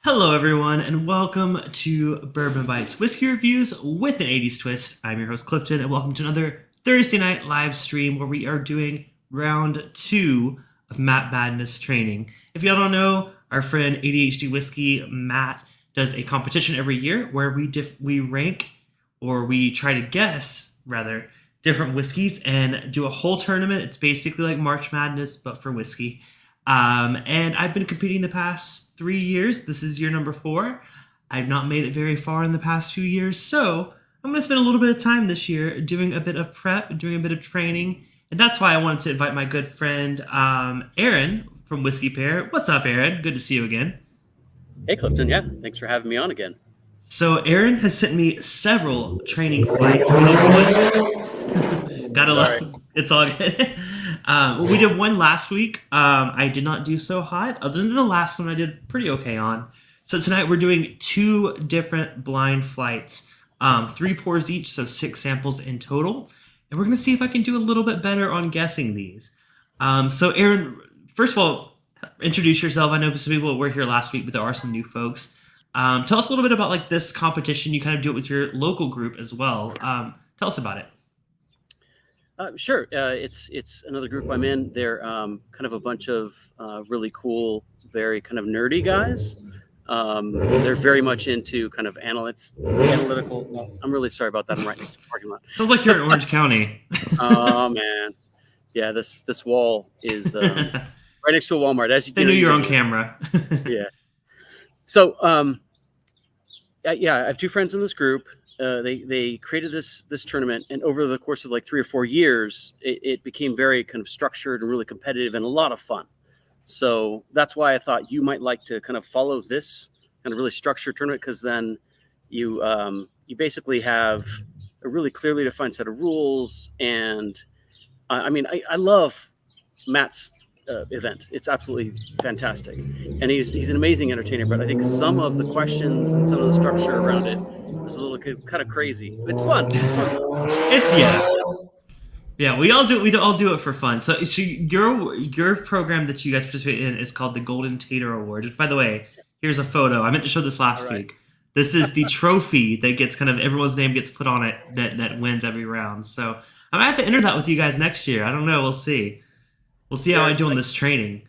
Hello, everyone, and welcome to Bourbon Bites Whiskey Reviews with an 80s twist. I'm your host, Clifton, and welcome to another Thursday night live stream where we are doing round 2 of Matt Madness training. If y'all don't know, our friend ADHD Whiskey, Matt, does a competition every year where we rank, or we try to guess, rather, different whiskeys and do a whole tournament. It's basically like March Madness, but for whiskey. And I've been competing the past 3 years. This is year number 4. I've not made it very far in the past few years, so I'm going to spend a little bit of time this year doing a bit of prep, doing a bit of training, and that's why I wanted to invite my good friend Aaron from Whiskey Pair. What's up, Aaron? Good to see you again. Hey, Clifton. Yeah, thanks for having me on again. So Aaron has sent me several training flights. Gotta love. It's all good. We did one last week. I did not do so hot. Other than the last one, I did pretty okay on. So tonight we're doing 2 different blind flights, 3 pours each, so 6 samples in total. And we're gonna see if I can do a little bit better on guessing these. So Aaron, first of all, introduce yourself. I know some people were here last week, but there are some new folks. Tell us a little bit about like this competition. You kind of do it with your local group as well. Tell us about it. Sure. It's another group I'm in. They're kind of a bunch of really cool, very kind of nerdy guys. They're very much into kind of analytical. Well, I'm really sorry about that. I'm right next to the parking lot. Sounds like you're in Orange County. Oh man, yeah. This wall is right next to a Walmart. As they knew you're on camera. Yeah. So yeah, I have 2 friends in this group. They created this tournament, and over the course of like 3 or 4 years, it became very kind of structured and really competitive and a lot of fun. So that's why I thought you might like to kind of follow this kind of really structured tournament, because then you basically have a really clearly defined set of rules. And I mean, I love Matt's event. It's absolutely fantastic, and he's an amazing entertainer. But I think some of the questions and some of the structure around it is a little kind of crazy. It's fun. Yeah. We all do it for fun. So your program that you guys participate in is called the Golden Tater Award. Which, by the way, here's a photo. I meant to show this last week. This is the trophy that gets kind of everyone's name gets put on it that wins every round. So I'm gonna have to enter that with you guys next year. I don't know. We'll see. We'll see how I do in this training.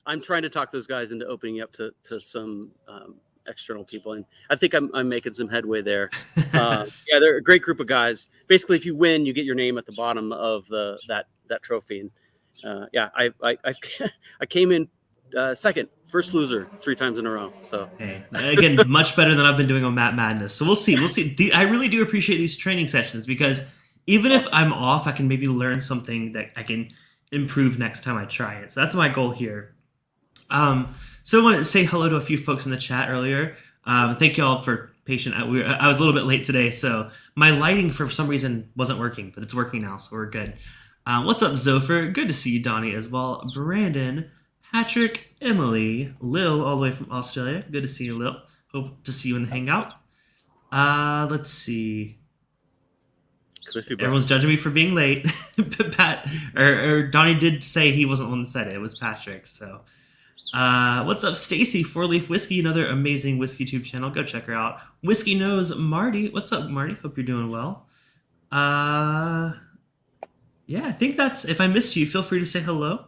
I'm trying to talk those guys into opening up to some external people, and I think I'm making some headway there. Yeah, they're a great group of guys. Basically, if you win, you get your name at the bottom of that trophy. And yeah, I came in second, first loser 3 times in a row. So hey, again, much better than I've been doing on Matt Madness. So we'll see. I really do appreciate these training sessions, because even if I'm off, I can maybe learn something that I can improve next time I try it. So that's my goal here. So I wanted to say hello to a few folks in the chat earlier. Thank you all for patient. I was a little bit late today, so my lighting for some reason wasn't working, but it's working now, so we're good. What's up, Zopher? Good to see you, Donnie, as well. Brandon, Patrick, Emily, Lil, all the way from Australia. Good to see you, Lil. Hope to see you in the hangout. Let's see. Everyone's judging me for being late. Pat or Donnie did say he wasn't the one that said it. It was Patrick. So, what's up, Stacy? 4-Leaf Whiskey, another amazing whiskey tube channel. Go check her out. Whiskey Knows Marty. What's up, Marty? Hope you're doing well. Yeah, I think that's. If I missed you, feel free to say hello.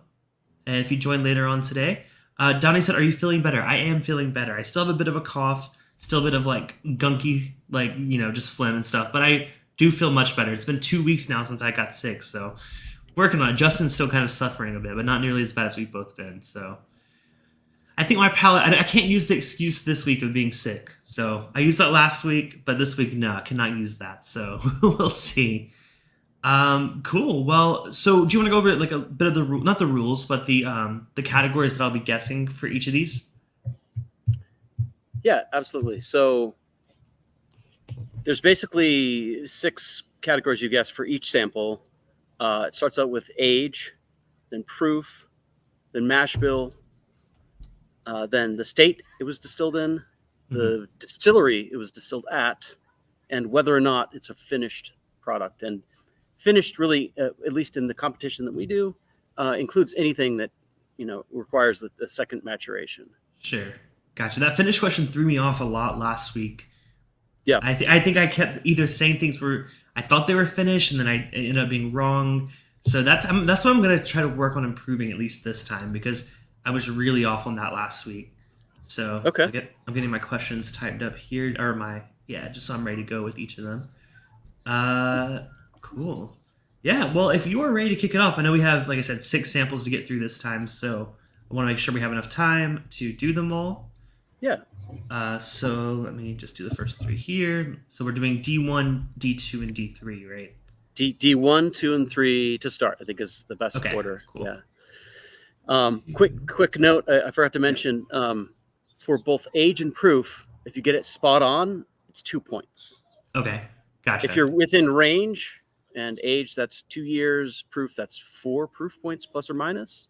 And if you join later on today, Donnie said, "Are you feeling better?" I am feeling better. I still have a bit of a cough, still a bit of like gunky, like just phlegm and stuff, but I do feel much better. It's been 2 weeks now since I got sick, so working on it. Justin's still kind of suffering a bit, but not nearly as bad as we've both been. So I think my palate, I can't use the excuse this week of being sick. So I used that last week, but this week, no, I cannot use that. So we'll see. Cool. Well, so do you want to go over like a bit of the not the rules, but the categories that I'll be guessing for each of these? Yeah, absolutely. So there's basically 6 categories you guess for each sample. It starts out with age, then proof, then mash bill, then the state it was distilled in, the distillery it was distilled at, and whether or not it's a finished product. And finished really, at least in the competition that we do, includes anything that requires the second maturation. Sure. Gotcha. That finish question threw me off a lot last week. Yeah. I think I kept either saying things where I thought they were finished, and then I ended up being wrong. So that's what I'm gonna try to work on improving at least this time, because I was really off on that last week. So Okay. I'm getting my questions typed up here, or just so I'm ready to go with each of them. Cool. Yeah. Well, if you are ready to kick it off, I know we have, like I said, 6 samples to get through this time, so I want to make sure we have enough time to do them all. Yeah. So let me just do the first 3 here. So we're doing D1, D2, and D3, right? D1, 2, and 3 to start, I think, is the best order. Cool. Yeah. Quick note, I forgot to mention, for both age and proof, if you get it spot on, it's 2 points. Okay, gotcha. If you're within range and age, that's 2 years. Proof, that's 4 proof points plus or minus.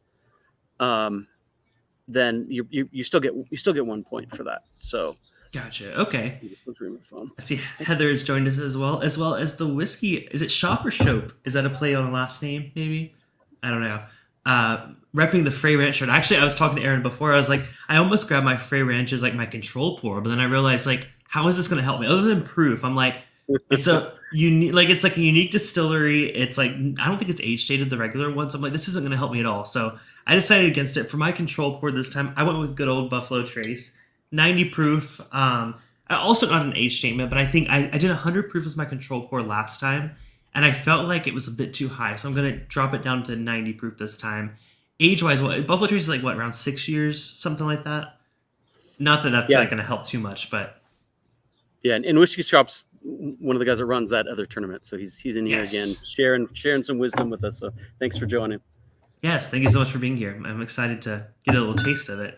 Then you still get 1 point for that. So gotcha. Okay. I see Heather has joined us as well as the whiskey. Is it Shop or Shope? Is that a play on a last name? Maybe, I don't know. Repping the Frey Ranch shirt. Actually, I was talking to Aaron before. I was like, I almost grabbed my Frey Ranch as like my control pour, but then I realized, like, how is this going to help me other than proof? I'm like, it's a unique, like, it's like a unique distillery. It's like, I don't think it's age stated, the regular ones. I'm like, this isn't going to help me at all. So I decided against it. For my control pour this time, I went with good old Buffalo Trace, 90 proof. Also not an age statement, but I think I did 100 proof as my control pour last time, and I felt like it was a bit too high. So I'm going to drop it down to 90 proof this time. Age-wise, Buffalo Trace is like, what, around 6 years? Something like that? Not that that's not going to help too much, but... Yeah, and Whiskey Shop's one of the guys that runs that other tournament, so he's in here again, sharing some wisdom with us. So thanks for joining. Yes, thank you so much for being here. I'm excited to get a little taste of it.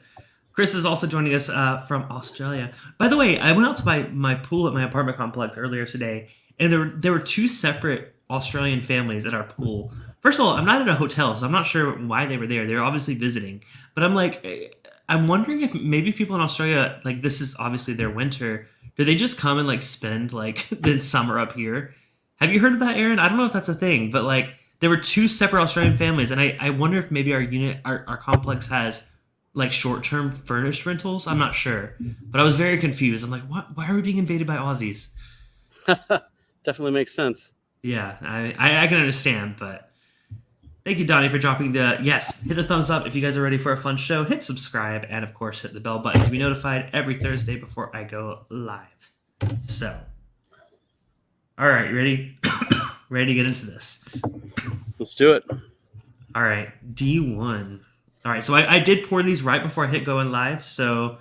Chris is also joining us from Australia. By the way, I went out to my pool at my apartment complex earlier today, and there were 2 separate Australian families at our pool. First of all, I'm not at a hotel, so I'm not sure why they were there. They're obviously visiting. But I'm like, I'm wondering if maybe people in Australia, like, this is obviously their winter. Do they just come and like spend like the summer up here? Have you heard of that, Aaron? I don't know if that's a thing, but like there were 2 separate Australian families, and I wonder if maybe our complex has like short-term furnished rentals. I'm not sure, but I was very confused. I'm like, what? Why are we being invaded by Aussies? Definitely makes sense. Yeah, I can understand, but thank you, Donnie, for dropping the yes. Hit the thumbs up if you guys are ready for a fun show. Hit subscribe, and of course, hit the bell button to be notified every Thursday before I go live. So, all right, you ready? Ready to get into this? Let's do it. All right, D1. All right, so I did pour these right before I hit going live, so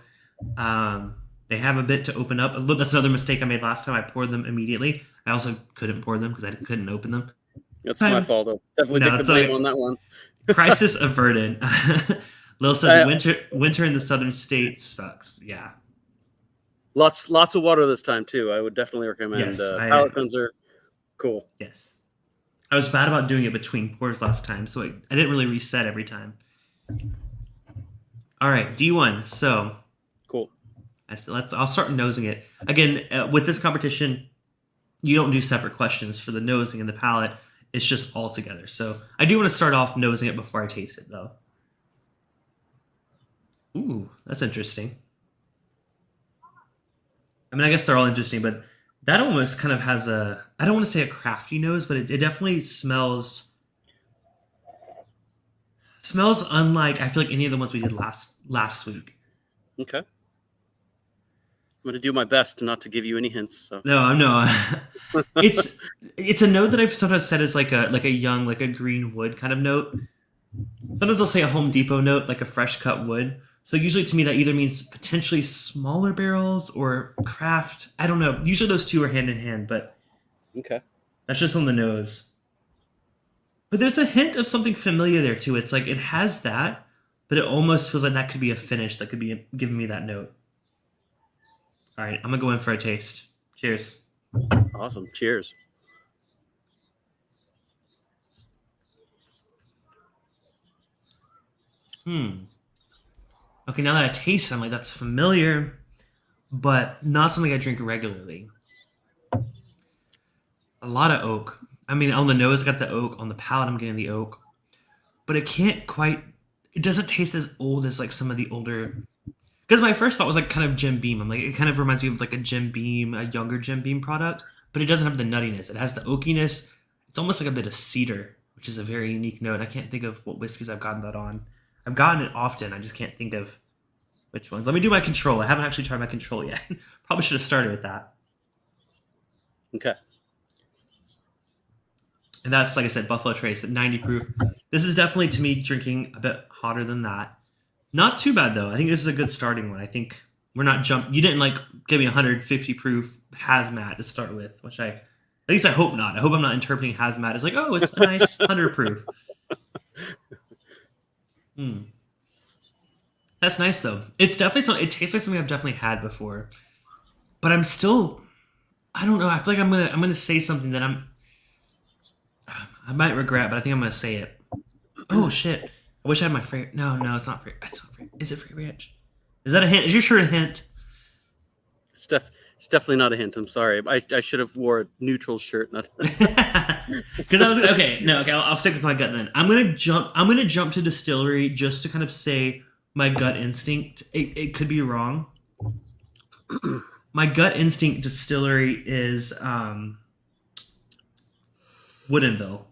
they have a bit to open up. That's another mistake I made last time. I poured them immediately. I also couldn't pour them because I couldn't open them. That's my fault, though. Definitely take the blame on that one. Crisis averted. Lil says winter in the southern states sucks. Yeah. Lots of water this time too. I would definitely recommend. Yes, palate cleanser, cool. Yes. I was bad about doing it between pours last time, so I didn't really reset every time. All right, D1. So cool. I'll start nosing it again. With this competition, you don't do separate questions for the nosing and the palate. It's just all together. So I do want to start off nosing it before I taste it, though. Ooh, that's interesting. I mean, I guess they're all interesting, but that almost kind of has a, I don't want to say a crafty nose, but it definitely smells unlike, I feel like, any of the ones we did last week. Okay. I'm going to do my best not to give you any hints. So. No. It's a note that I've sometimes said is like a young, like a green wood kind of note. Sometimes I'll say a Home Depot note, like a fresh cut wood. So usually to me that either means potentially smaller barrels or craft. I don't know. Usually those two are hand in hand, but okay, that's just on the nose. But there's a hint of something familiar there too. It's like it has that, but it almost feels like that could be a finish that could be giving me that note. All right, I'm gonna go in for a taste. Cheers. Awesome. Cheers. Okay, now that I taste it, I'm like, that's familiar, but not something I drink regularly. A lot of oak. I mean, on the nose, I got the oak. On the palate, I'm getting the oak. But it doesn't taste as old as like some of the older, Because my first thought was like kind of Jim Beam. I'm like, it kind of reminds me of like a Jim Beam, a younger Jim Beam product, but it doesn't have the nuttiness. It has the oakiness. It's almost like a bit of cedar, which is a very unique note. I can't think of what whiskeys I've gotten that on. I've gotten it often. I just can't think of which ones. Let me do my control. I haven't actually tried my control yet. Probably should have started with that. Okay. And that's, like I said, Buffalo Trace at 90 proof. This is definitely, to me, drinking a bit hotter than that. Not too bad, though. I think this is a good starting one. I think we're not You didn't, like, give me 150 proof hazmat to start with, which at least I hope not. I hope I'm not interpreting hazmat as like, oh, it's a nice 100 proof. That's nice, though. It's definitely something. It tastes like something I've definitely had before. But I'm still... I don't know. I feel like I'm gonna say something that I might regret, but I think I'm gonna say it. Oh shit! I wish I had my free. No, it's not free. It's not free. Is it free ranch? Is that a hint? Is your shirt a hint? It's definitely not a hint. I'm sorry. I should have wore a neutral shirt. Not Because I was okay. No, okay. I'll stick with my gut then. I'm gonna jump to distillery just to kind of say my gut instinct. It could be wrong. My gut instinct distillery is Woodinville.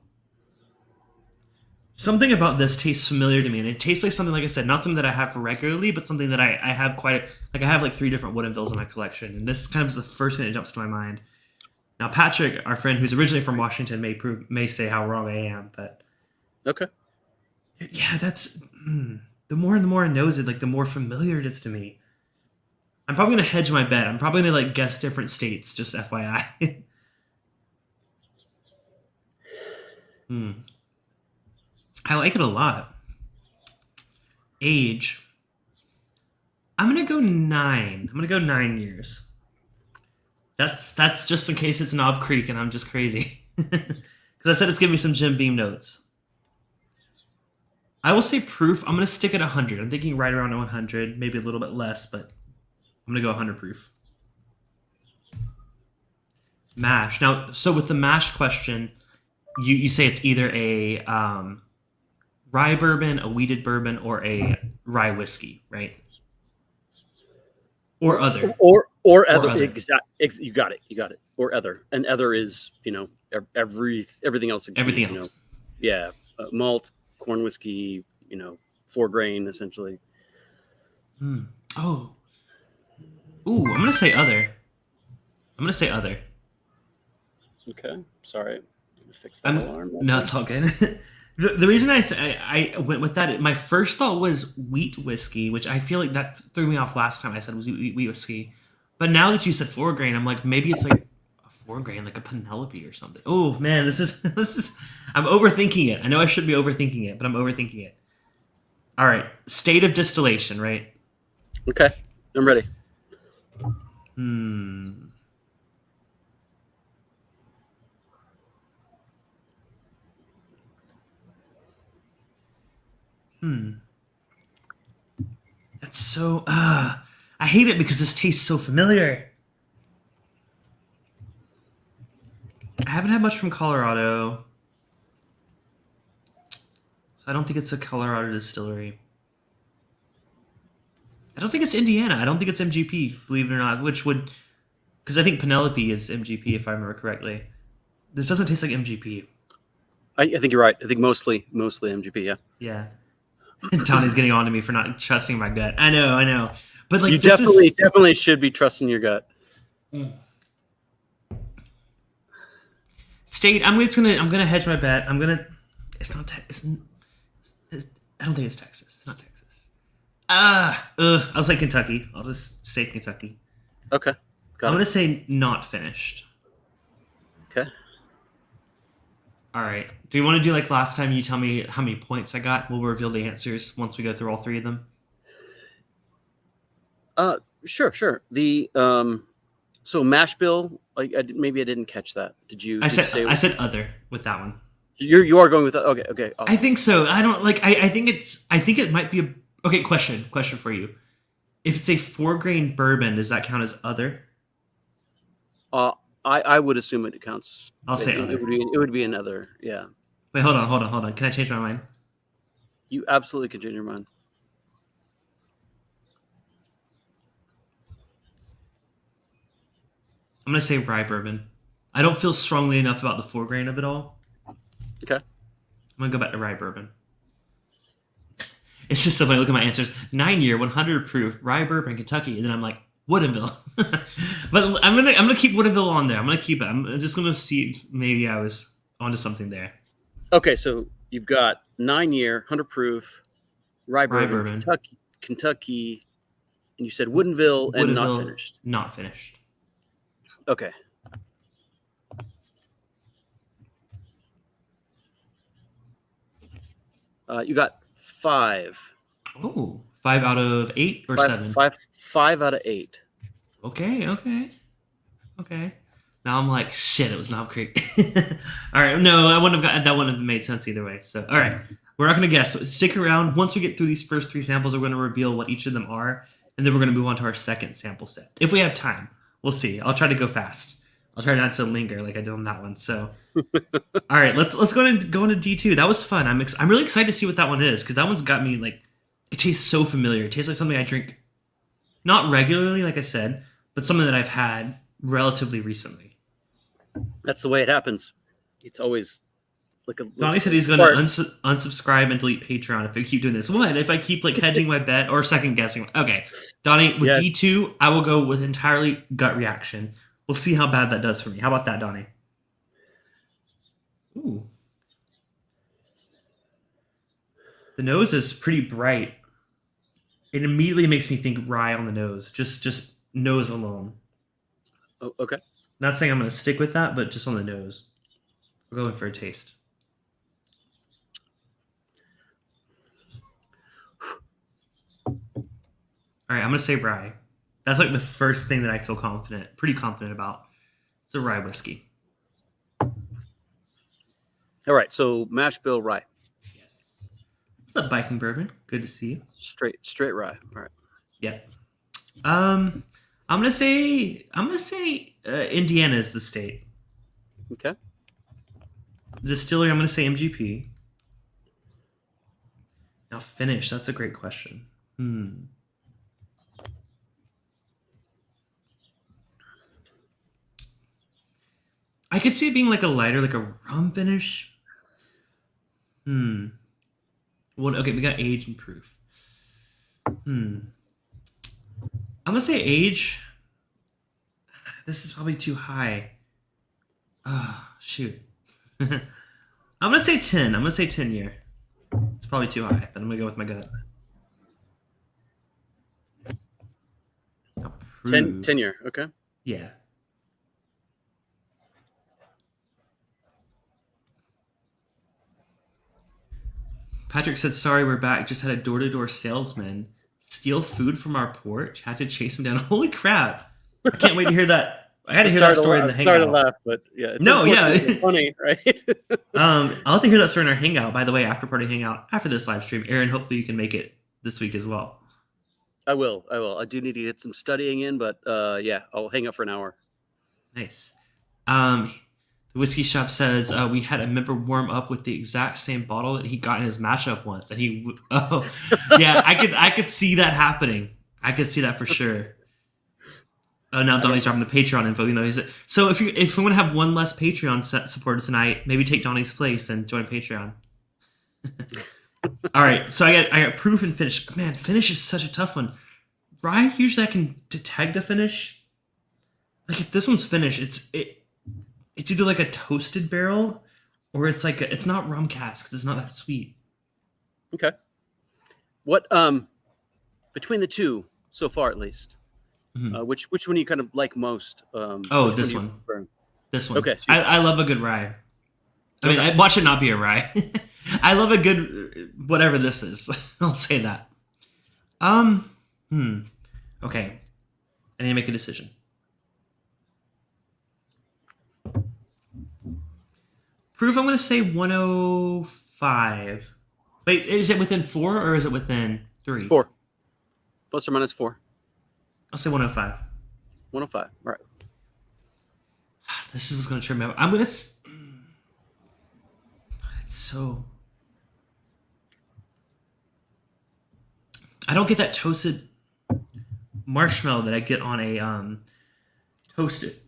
Something about this tastes familiar to me, and it tastes like something, like I said, not something that I have regularly, but something that I have I have like 3 different Woodinvilles in my collection, and this kind of is the first thing that jumps to my mind. Now, Patrick, our friend who's originally from Washington, may say how wrong I am, but okay. Yeah, that's the more and the more I knows it, like the more familiar it is to me. I'm probably gonna hedge my bet. I'm probably gonna like guess different states, just FYI. I like it a lot. Age. I'm gonna go 9. I'm gonna go 9 years. That's just in case it's Knob Creek and I'm just crazy. Because I said it's giving me some Jim Beam notes. I will say proof. I'm gonna stick at 100. I'm thinking right around 100, maybe a little bit less, but I'm gonna go 100 proof. Mash. Now, so with the mash question, you say it's either a rye bourbon, a wheated bourbon, or a rye whiskey, right? Or other. Or other. other. You got it. Or other. And other is, everything else. Everything else. Yeah. Malt, corn whiskey, 4 grain, essentially. Oh. Ooh, I'm going to say other. Okay. Sorry. I'm going to fix that alarm. No, it's all good. The reason I went with that, my first thought was wheat whiskey, which I feel like that threw me off last time I said it was wheat whiskey. But now that you said 4 grain, I'm like, maybe it's like a 4 grain, like a Penelope or something. Oh, man, this is I'm overthinking it. I know I should be overthinking it, but I'm overthinking it. All right, state of distillation, right? Okay, I'm ready. That's so I hate it because this tastes so familiar. I haven't had much from Colorado. So I don't think it's a Colorado distillery. I don't think it's Indiana. I don't think it's MGP, believe it or not, because I think Penelope is MGP if I remember correctly. This doesn't taste like MGP. I think you're right. I think mostly MGP, yeah. Yeah. Donnie's getting on to me for not trusting my gut. I know. But like you definitely should be trusting your gut. State, I'm gonna hedge my bet. It's not I don't think it's Texas. It's not Texas. I'll say Kentucky. I'll just say Kentucky. Okay. I'm gonna say not finished. Okay. All right. Do you want to do like last time? You tell me how many points I got. We'll reveal the answers once we go through all 3 of them. Sure. The so mash bill. Maybe I didn't catch that. Did you? I said other with that one. You are going with that. Okay. Awesome. I think so. I don't like. I think it might be a okay question for you. If it's a 4 grain bourbon, does that count as other? I would assume it counts. I'll say other. It would be another. Yeah. Wait, hold on. Can I change my mind? You absolutely can change your mind. I'm gonna say rye bourbon. I don't feel strongly enough about the 4 grain of it all. Okay. I'm gonna go back to rye bourbon. It's just so funny. Look at my answers. 9-year, 100 proof, rye bourbon, Kentucky, and then I'm like Woodinville. But I'm gonna keep Woodinville on there. I'm gonna keep it. I'm just gonna see if maybe I was onto something there. Okay, so you've got 9-year, 100 proof, rye bourbon, bourbon. Kentucky, and you said Woodinville and not Woodinville, finished. not finished. Okay. You got 5. Oh, 5 out of 8 or 7? 5 out of 8. Okay. Now I'm like, shit, it was Knob Creek. All right, no, I wouldn't have got that. Wouldn't have made sense either way. So, all right, we're not gonna guess. So stick around. Once we get through these first 3 samples, we're gonna reveal what each of them are, and then we're gonna move on to our second sample set if we have time. We'll see. I'll try to go fast. I'll try not to linger like I did on that one. So, all right, let's go into D2. That was fun. I'm really excited to see what that one is because that one's got me like. It tastes so familiar. It tastes like something I drink, not regularly, like I said, but something that I've had relatively recently. That's the way it happens. It's always like a. Donnie said he's going to unsubscribe and delete Patreon if I keep doing this. What if I keep like hedging my bet or second guessing? Okay, Donnie, with D2, I will go with entirely gut reaction. We'll see how bad that does for me. How about that, Donnie? Ooh. The nose is pretty bright. It immediately makes me think rye on the nose. Just nose alone. Oh, okay. Not saying I'm going to stick with that, but just on the nose. We're going for a taste. All right, I'm going to say rye. That's like the first thing that I feel pretty confident about. It's a rye whiskey. All right, so mash bill rye. Yes. What's up, Biking Bourbon? Good to see you. Straight rye. All right. Yeah. I'm gonna say Indiana is the state. Okay. Distillery, I'm gonna say MGP. Now finish. That's a great question. I could see it being like a lighter, like a rum finish. Well, okay, we got age and proof. I'm gonna say age. This is probably too high. Shoot. I'm gonna say 10. I'm gonna say 10-year. It's probably too high, but I'm gonna go with my gut. 10-year. Okay. Yeah. Patrick said, sorry, we're back. Just had a door-to-door salesman steal food from our porch. Had to chase him down. Holy crap. I can't wait to hear that. I had to hear that story in the hangout. Sorry to laugh, but yeah. It's funny, right? I'll have to hear that story in our hangout. By the way, after party hangout, after this live stream. Aaron, hopefully you can make it this week as well. I will. I do need to get some studying in, but yeah, I'll hang up for an hour. Nice. The whiskey shop says we had a member warm up with the exact same bottle that he got in his matchup once, and yeah, I could see that happening. I could see that for sure. Oh, now Donnie's dropping the Patreon info. You know, so if we want to have one less Patreon supporter tonight, maybe take Donnie's place and join Patreon. All right, so I got proof and finish. Man, finish is such a tough one. Rye, usually I can detect a finish. Like if this one's finished, it's either like a toasted barrel or it's like it's not rum cask because it's not that sweet. Okay. What between the two so far, at least, which one do you kind of like most? This one. This one. Okay. So I love a good rye. I mean, watch it not be a rye. I love a good whatever this is. I'll say that. Okay. I need to make a decision. Proof, I'm going to say 105. Wait, is it within 4 or is it within 3? 4. Plus or minus 4. I'll say 105. 105. All right. This is what's going to trip me up. I'm going to... It's so... I don't get that toasted marshmallow that I get on a toasted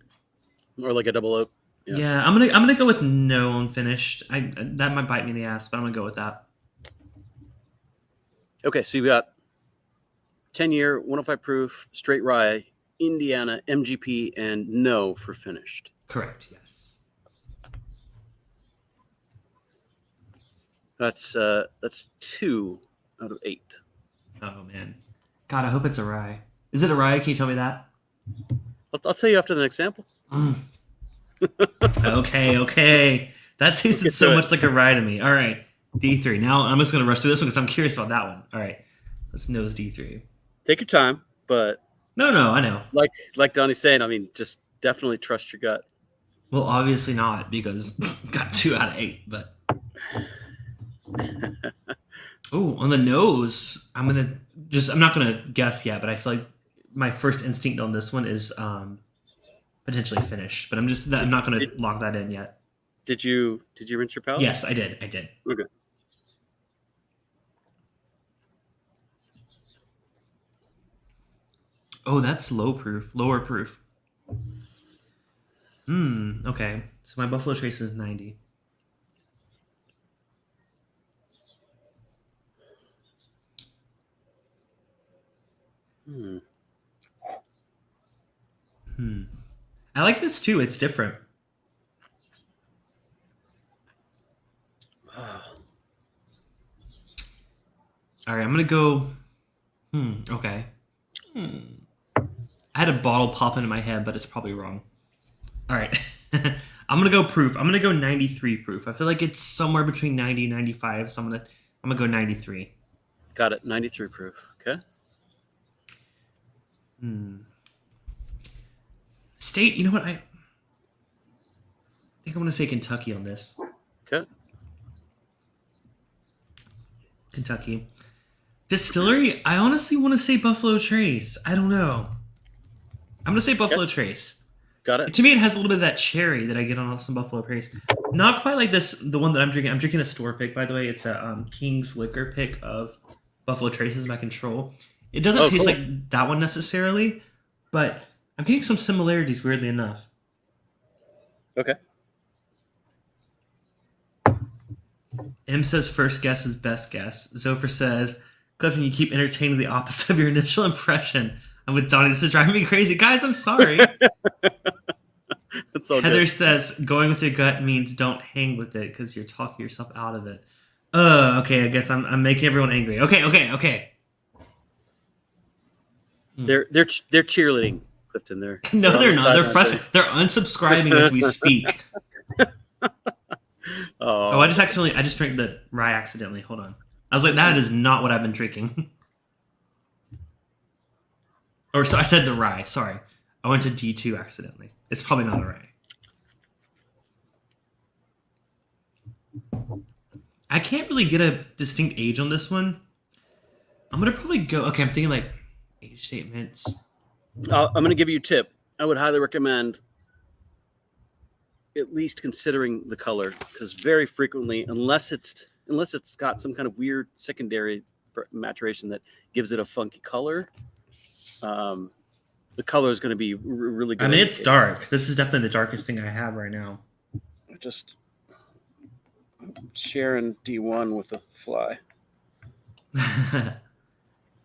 or like a double oak. Yeah. Yeah, I'm gonna go with no unfinished. That might bite me in the ass, but I'm gonna go with that. Okay, so you've got 10-year, 105 proof, straight rye, Indiana, MGP, and no for finished. Correct. Yes. That's 2 out of 8. Oh man, God, I hope it's a rye. Is it a rye? Can you tell me that? I'll tell you after the next sample. Mm. Okay. That tasted so much like a rye to me. All right, D3. Now I'm just gonna rush through this one because I'm curious about that one. All right, let's nose D3. Take your time, but No, I know. Like Donnie's saying, I mean, just definitely trust your gut. Well, obviously not because got 2 out of 8. But oh, on the nose, I'm not gonna guess yet, but I feel like my first instinct on this one is potentially finished. But I'm not gonna lock that in yet. Did you rinse your palate? Yes, I did. Okay. Oh, that's lower proof. Okay. So my Buffalo Trace is 90. I like this too. It's different. All right, I'm gonna go. Okay. I had a bottle pop into my head, but it's probably wrong. All right. I'm gonna go proof. I'm gonna go 93 proof. I feel like it's somewhere between 90 and 95. So I'm gonna go 93. Got it. 93 proof. Okay. State. You know what? I think I'm gonna say Kentucky on this. Okay. Kentucky. Distillery. I honestly want to say Buffalo Trace. I don't know. I'm gonna say Buffalo Trace. Got it. To me, it has a little bit of that cherry that I get on some Buffalo Trace. Not quite like this. The one that I'm drinking. I'm drinking a store pick, by the way. It's a King's Liquor pick of Buffalo Traces by Control. It doesn't taste like that one necessarily, but I'm getting some similarities. Weirdly enough. Okay. M says first guess is best guess. Zopher says, Clifton, you keep entertaining the opposite of your initial impression. I'm with Donnie. This is driving me crazy. Guys, I'm sorry. That's all Heather good. says, going with your gut means don't hang with it because you're talking yourself out of it. Okay. I guess I'm making everyone angry. Okay. They're cheerleading, Clifton. They're They're not. They're frustrated. They're unsubscribing as we speak. I just drank the rye accidentally. Hold on. I was like, that is not what I've been drinking. Or so I said the rye. Sorry. I went to D2 accidentally. It's probably not a rye. I can't really get a distinct age on this one. I'm going to probably go... Okay, I'm thinking like age statements. I'm going to give you a tip. I would highly recommend at least considering the color, because very frequently, unless it's got some kind of weird secondary maturation that gives it a funky color, the color is going to be really good. I mean, it's dark. This is definitely the darkest thing I have right now. Just sharing D1 with a fly.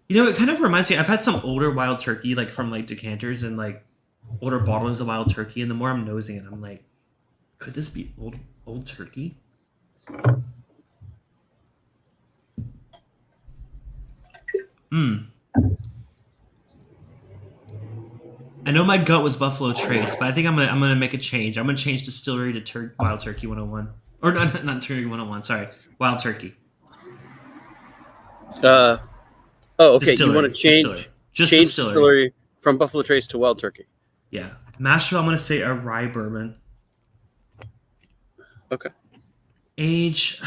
You know, it kind of reminds me. I've had some older wild turkey, like from like decanters and like older bottlings of wild turkey, and the more I'm nosing it, I'm like, could this be old turkey? I know my gut was Buffalo Trace, but I think I'm gonna make a change. I'm gonna change distillery to Wild Turkey 101, or not Turkey 101. Sorry, Wild Turkey. Okay. Distillery, You want to change distillery from Buffalo Trace to Wild Turkey. Yeah, mash bill. I'm gonna say a rye bourbon. Okay. Age,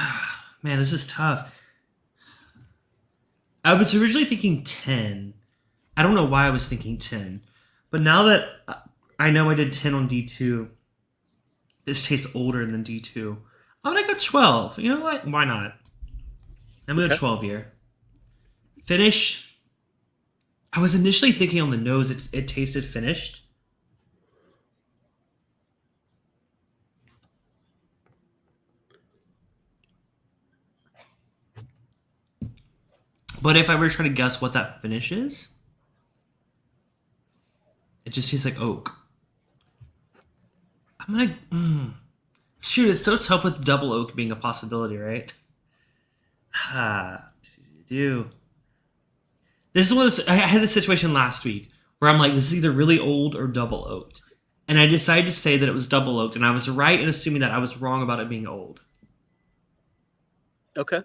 man, this is tough. I was originally thinking 10. I don't know why I was thinking 10. But now that I know I did 10 on D2, this tastes older than D2. I'm going to go 12. You know what? Why not? I'm going to go 12 here. Finish. I was initially thinking on the nose it tasted finished. But if I were to try to guess what that finish is, it just tastes like oak. I'm gonna shoot. It's so tough with double oak being a possibility, right? Do this is what I had this situation last week where I'm like, this is either really old or double oaked, and I decided to say that it was double oaked, and I was right in assuming that I was wrong about it being old. Okay.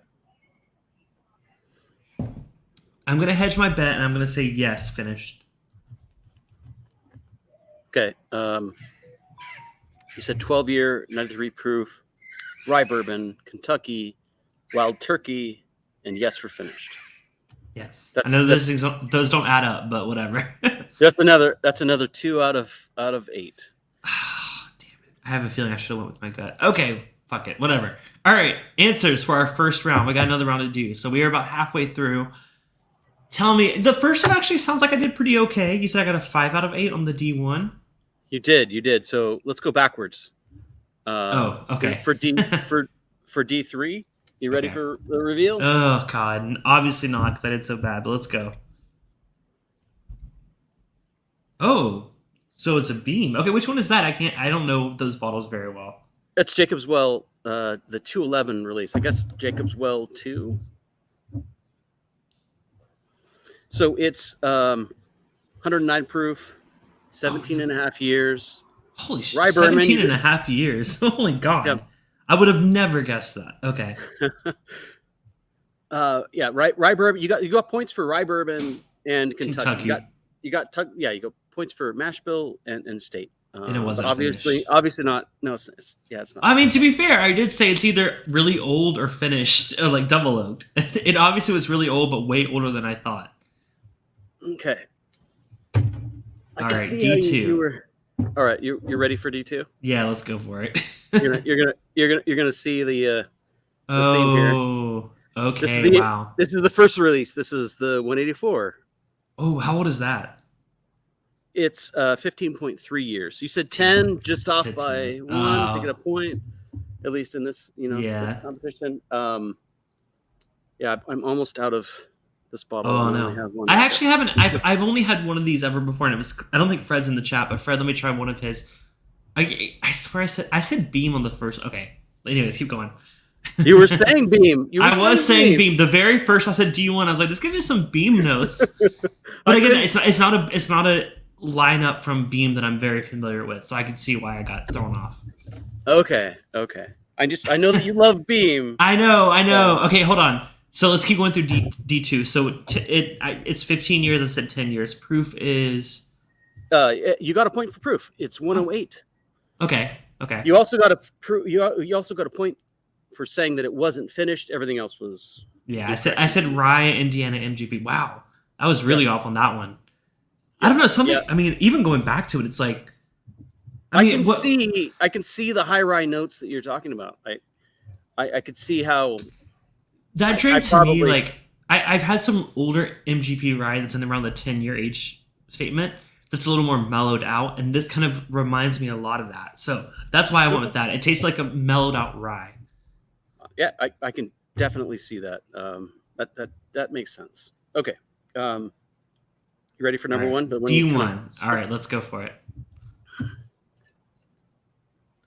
I'm gonna hedge my bet, and I'm gonna say yes, finished. Okay. You said 12-year, 93 proof, rye bourbon, Kentucky, wild turkey, and yes for finished. Yes, I know those things those don't add up, but whatever. That's another 2 out of 8. Oh, damn it! I have a feeling I should have went with my gut. Okay, fuck it, whatever. All right, answers for our first round. We got another round to do, so we are about halfway through. Tell me, the first one actually sounds like I did pretty okay. You said I got a 5 out of 8 on the D1. You did. So let's go backwards. Okay. For D3, you ready for the reveal? Oh god, obviously not because I did so bad. But let's go. Oh, so it's a beam. Okay, which one is that? I don't know those bottles very well. It's Jacob's Well, the 211 release. I guess Jacob's Well 2. So it's 109 proof, 17 and a half years. Holy shit, 17 and a half years. Holy God. Yep. I would have never guessed that. Okay. Rye bourbon. You got points for rye bourbon and Kentucky. You got points for mash bill and state. And it wasn't obviously not. No, it's not. I mean, to be fair, I did say it's either really old or finished, or like double oaked. It obviously was really old, but way older than I thought. Okay. All right, D2. All right, you're ready for D2? Yeah, let's go for it. you're gonna see the theme here. Okay. Wow. This is the first release. This is the 184. Oh, how old is that? It's 15.3 years. You said 10, just off by 1 to get a point, at least in this, this competition. I'm almost out of this bottle. Oh no, I actually haven't. I've only had one of these ever before, and it was. I don't think Fred's in the chat, but Fred, let me try one of his. I swear I said Beam on the first. Okay, anyways, keep going. You were saying Beam. I was saying Beam. The very first I said D1. I was like, this gives you some Beam notes. But again, it's not a lineup from Beam that I'm very familiar with, so I can see why I got thrown off. Okay. I know that you love Beam. I know. Okay, hold on. So let's keep going through D2. So it's 15 years. I said 10 years. Proof is. You got a point for proof. It's 108. Okay. You also got a point for saying that it wasn't finished. Everything else was. Yeah, I said Rye, Indiana, MGP. Wow, I was really off on that one. I don't know something. I mean, even going back to it, it's like. I can see the high rye notes that you're talking about. I could see how. That drink to me, like I've had some older MGP rye that's in around the 10-year age statement that's a little more mellowed out, and this kind of reminds me a lot of that. So that's why I went with that. It tastes like a mellowed out rye. Yeah, I can definitely see that. That makes sense. Okay, you ready for number one? The D1. All right, let's go for it.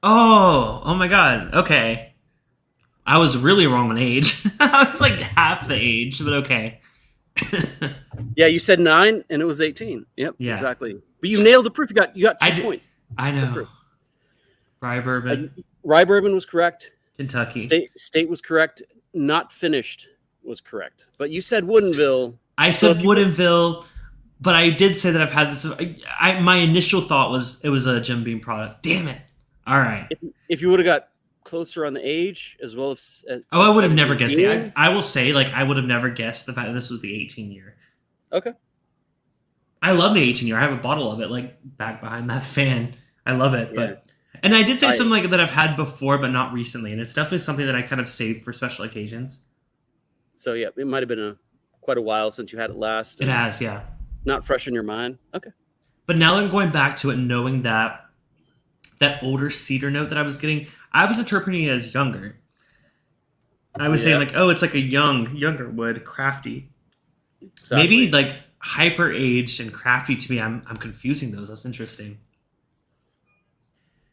Oh my God. Okay. I was really wrong on age. I was like half the age, but okay. Yeah, you said 9 and it was 18. Yep, exactly. But you nailed the proof. You got 2 points. I know. Rye bourbon. Rye bourbon was correct. Kentucky. State was correct. Not finished was correct. But you said Woodinville. I said Woodinville, but I did say that I've had this. My initial thought was it was a Jim Beam product. Damn it. All right. If you would have got closer on the age as well as I would have never guessed the I will say I would have never guessed the fact that this was the 18-year. Okay. I love the 18-year. I have a bottle of it back behind that fan. I love it. But and I did say something that I've had before but not recently, and it's definitely something that I kind of save for special occasions. So yeah, it might have been quite a while since you had it last. It has, yeah. Not fresh in your mind. Okay. But now I'm going back to it knowing that older cedar note that I was getting, I was interpreting it as younger. I was saying it's like a younger wood, crafty. Maybe like hyper aged and crafty to me. I'm confusing those. That's interesting.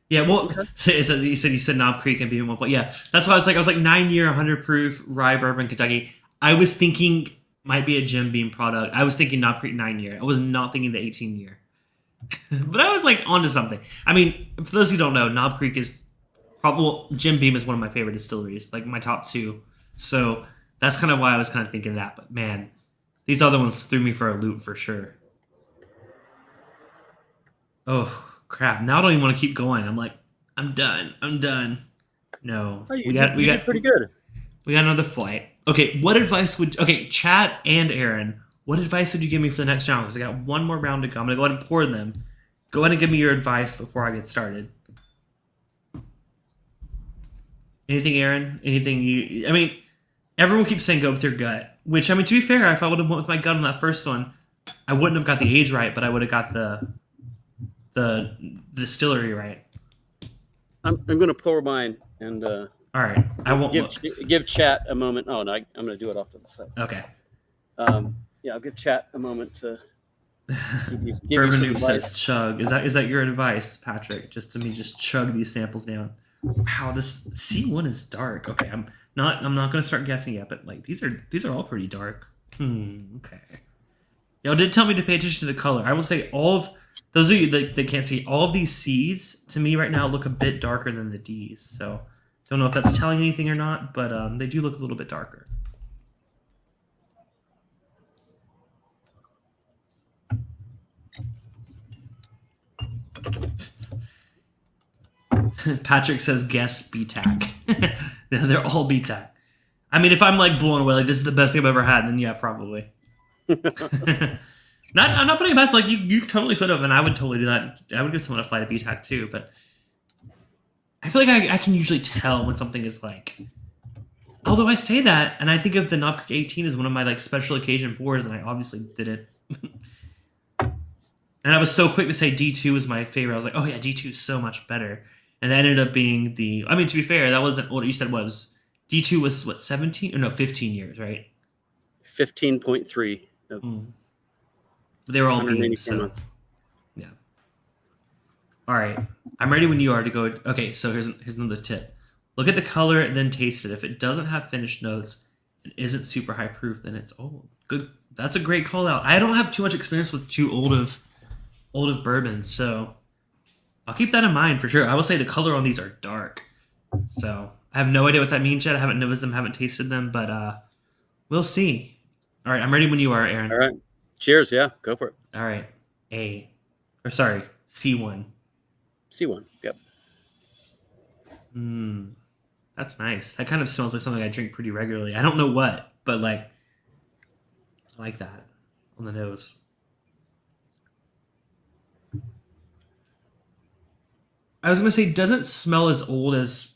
Yeah, well, Okay. you said Knob Creek and BM 1 Yeah, that's why I was like 9 year 100 proof rye bourbon Kentucky. I was thinking might be a Jim Beam product. I was thinking Knob Creek 9 year. I was not thinking the 18 year. But I was like onto something. I mean, for those who don't know, Knob Creek is probably Jim Beam is one of my favorite distilleries, like my top two. So that's kind of why I was kind of thinking that. But man, these other ones threw me for a loop for sure. Oh crap! Now I don't even want to keep going. I'm like, I'm done. I'm done. No, Oh, we you got did pretty good. we got another flight. Okay, what advice would Chad and Aaron? What advice would you give me for the next round? Because I got one more round to go. I'm gonna go ahead and pour them. Go ahead and give me your advice before I get started. Anything, Aaron? Anything you? I mean, everyone keeps saying go with your gut. Which I mean, to be fair, if I would have went with my gut on that first one, I wouldn't have got the age right, but I would have got the distillery right. I'm going to pour mine and all right. I won't give chat a moment. Oh no, I'm going to do it off to the side. Okay. Yeah, I'll give chat a moment to give Bourbon Noob says chug. Is that your advice, Patrick? Just to me, just chug these samples down. Wow, this C1 is dark. Okay, I'm not going to start guessing yet, but like these are all pretty dark. Okay. Y'all did tell me to pay attention to the color. I will say all of those of you that can't see, all of these C's to me right now look a bit darker than the D's. So don't know if that's telling anything or not, but they do look a little bit darker. Patrick says guess BTAC. They're all BTAC. I mean, if I'm like blown away, like this is the best thing I've ever had, then yeah, probably. I'm not putting it past, like you totally could have, and I would totally do that. I would give someone a flight of BTAC too, but I feel like I can usually tell when something is like. Although I say that, and I think of the Knob Creek 18 as one of my like special occasion pours, and I obviously didn't. And I was so quick to say D2 was my favorite. I was like, oh yeah, D2 is so much better. And that ended up being the. I mean, to be fair, that wasn't what you said was. D2 was what 17 or no 15 years, right? 15.3. They were all beams, so months. Yeah. All right, I'm ready when you are to go. Okay, so here's another tip. Look at the color and then taste it. If it doesn't have finished notes and isn't super high proof, then it's old. Good. That's a great call out. I don't have too much experience with too old of bourbons, so I'll keep that in mind for sure. I will say the color on these are dark, so I have no idea what that means yet. I haven't noticed them, haven't tasted them, but we'll see. All right, I'm ready when you are, Aaron. All right. Cheers. Yeah, go for it. All right. C1. C1. Yep. That's nice. That kind of smells like something I drink pretty regularly. I don't know what, but like, I like that on the nose. I was going to say, doesn't smell as old as...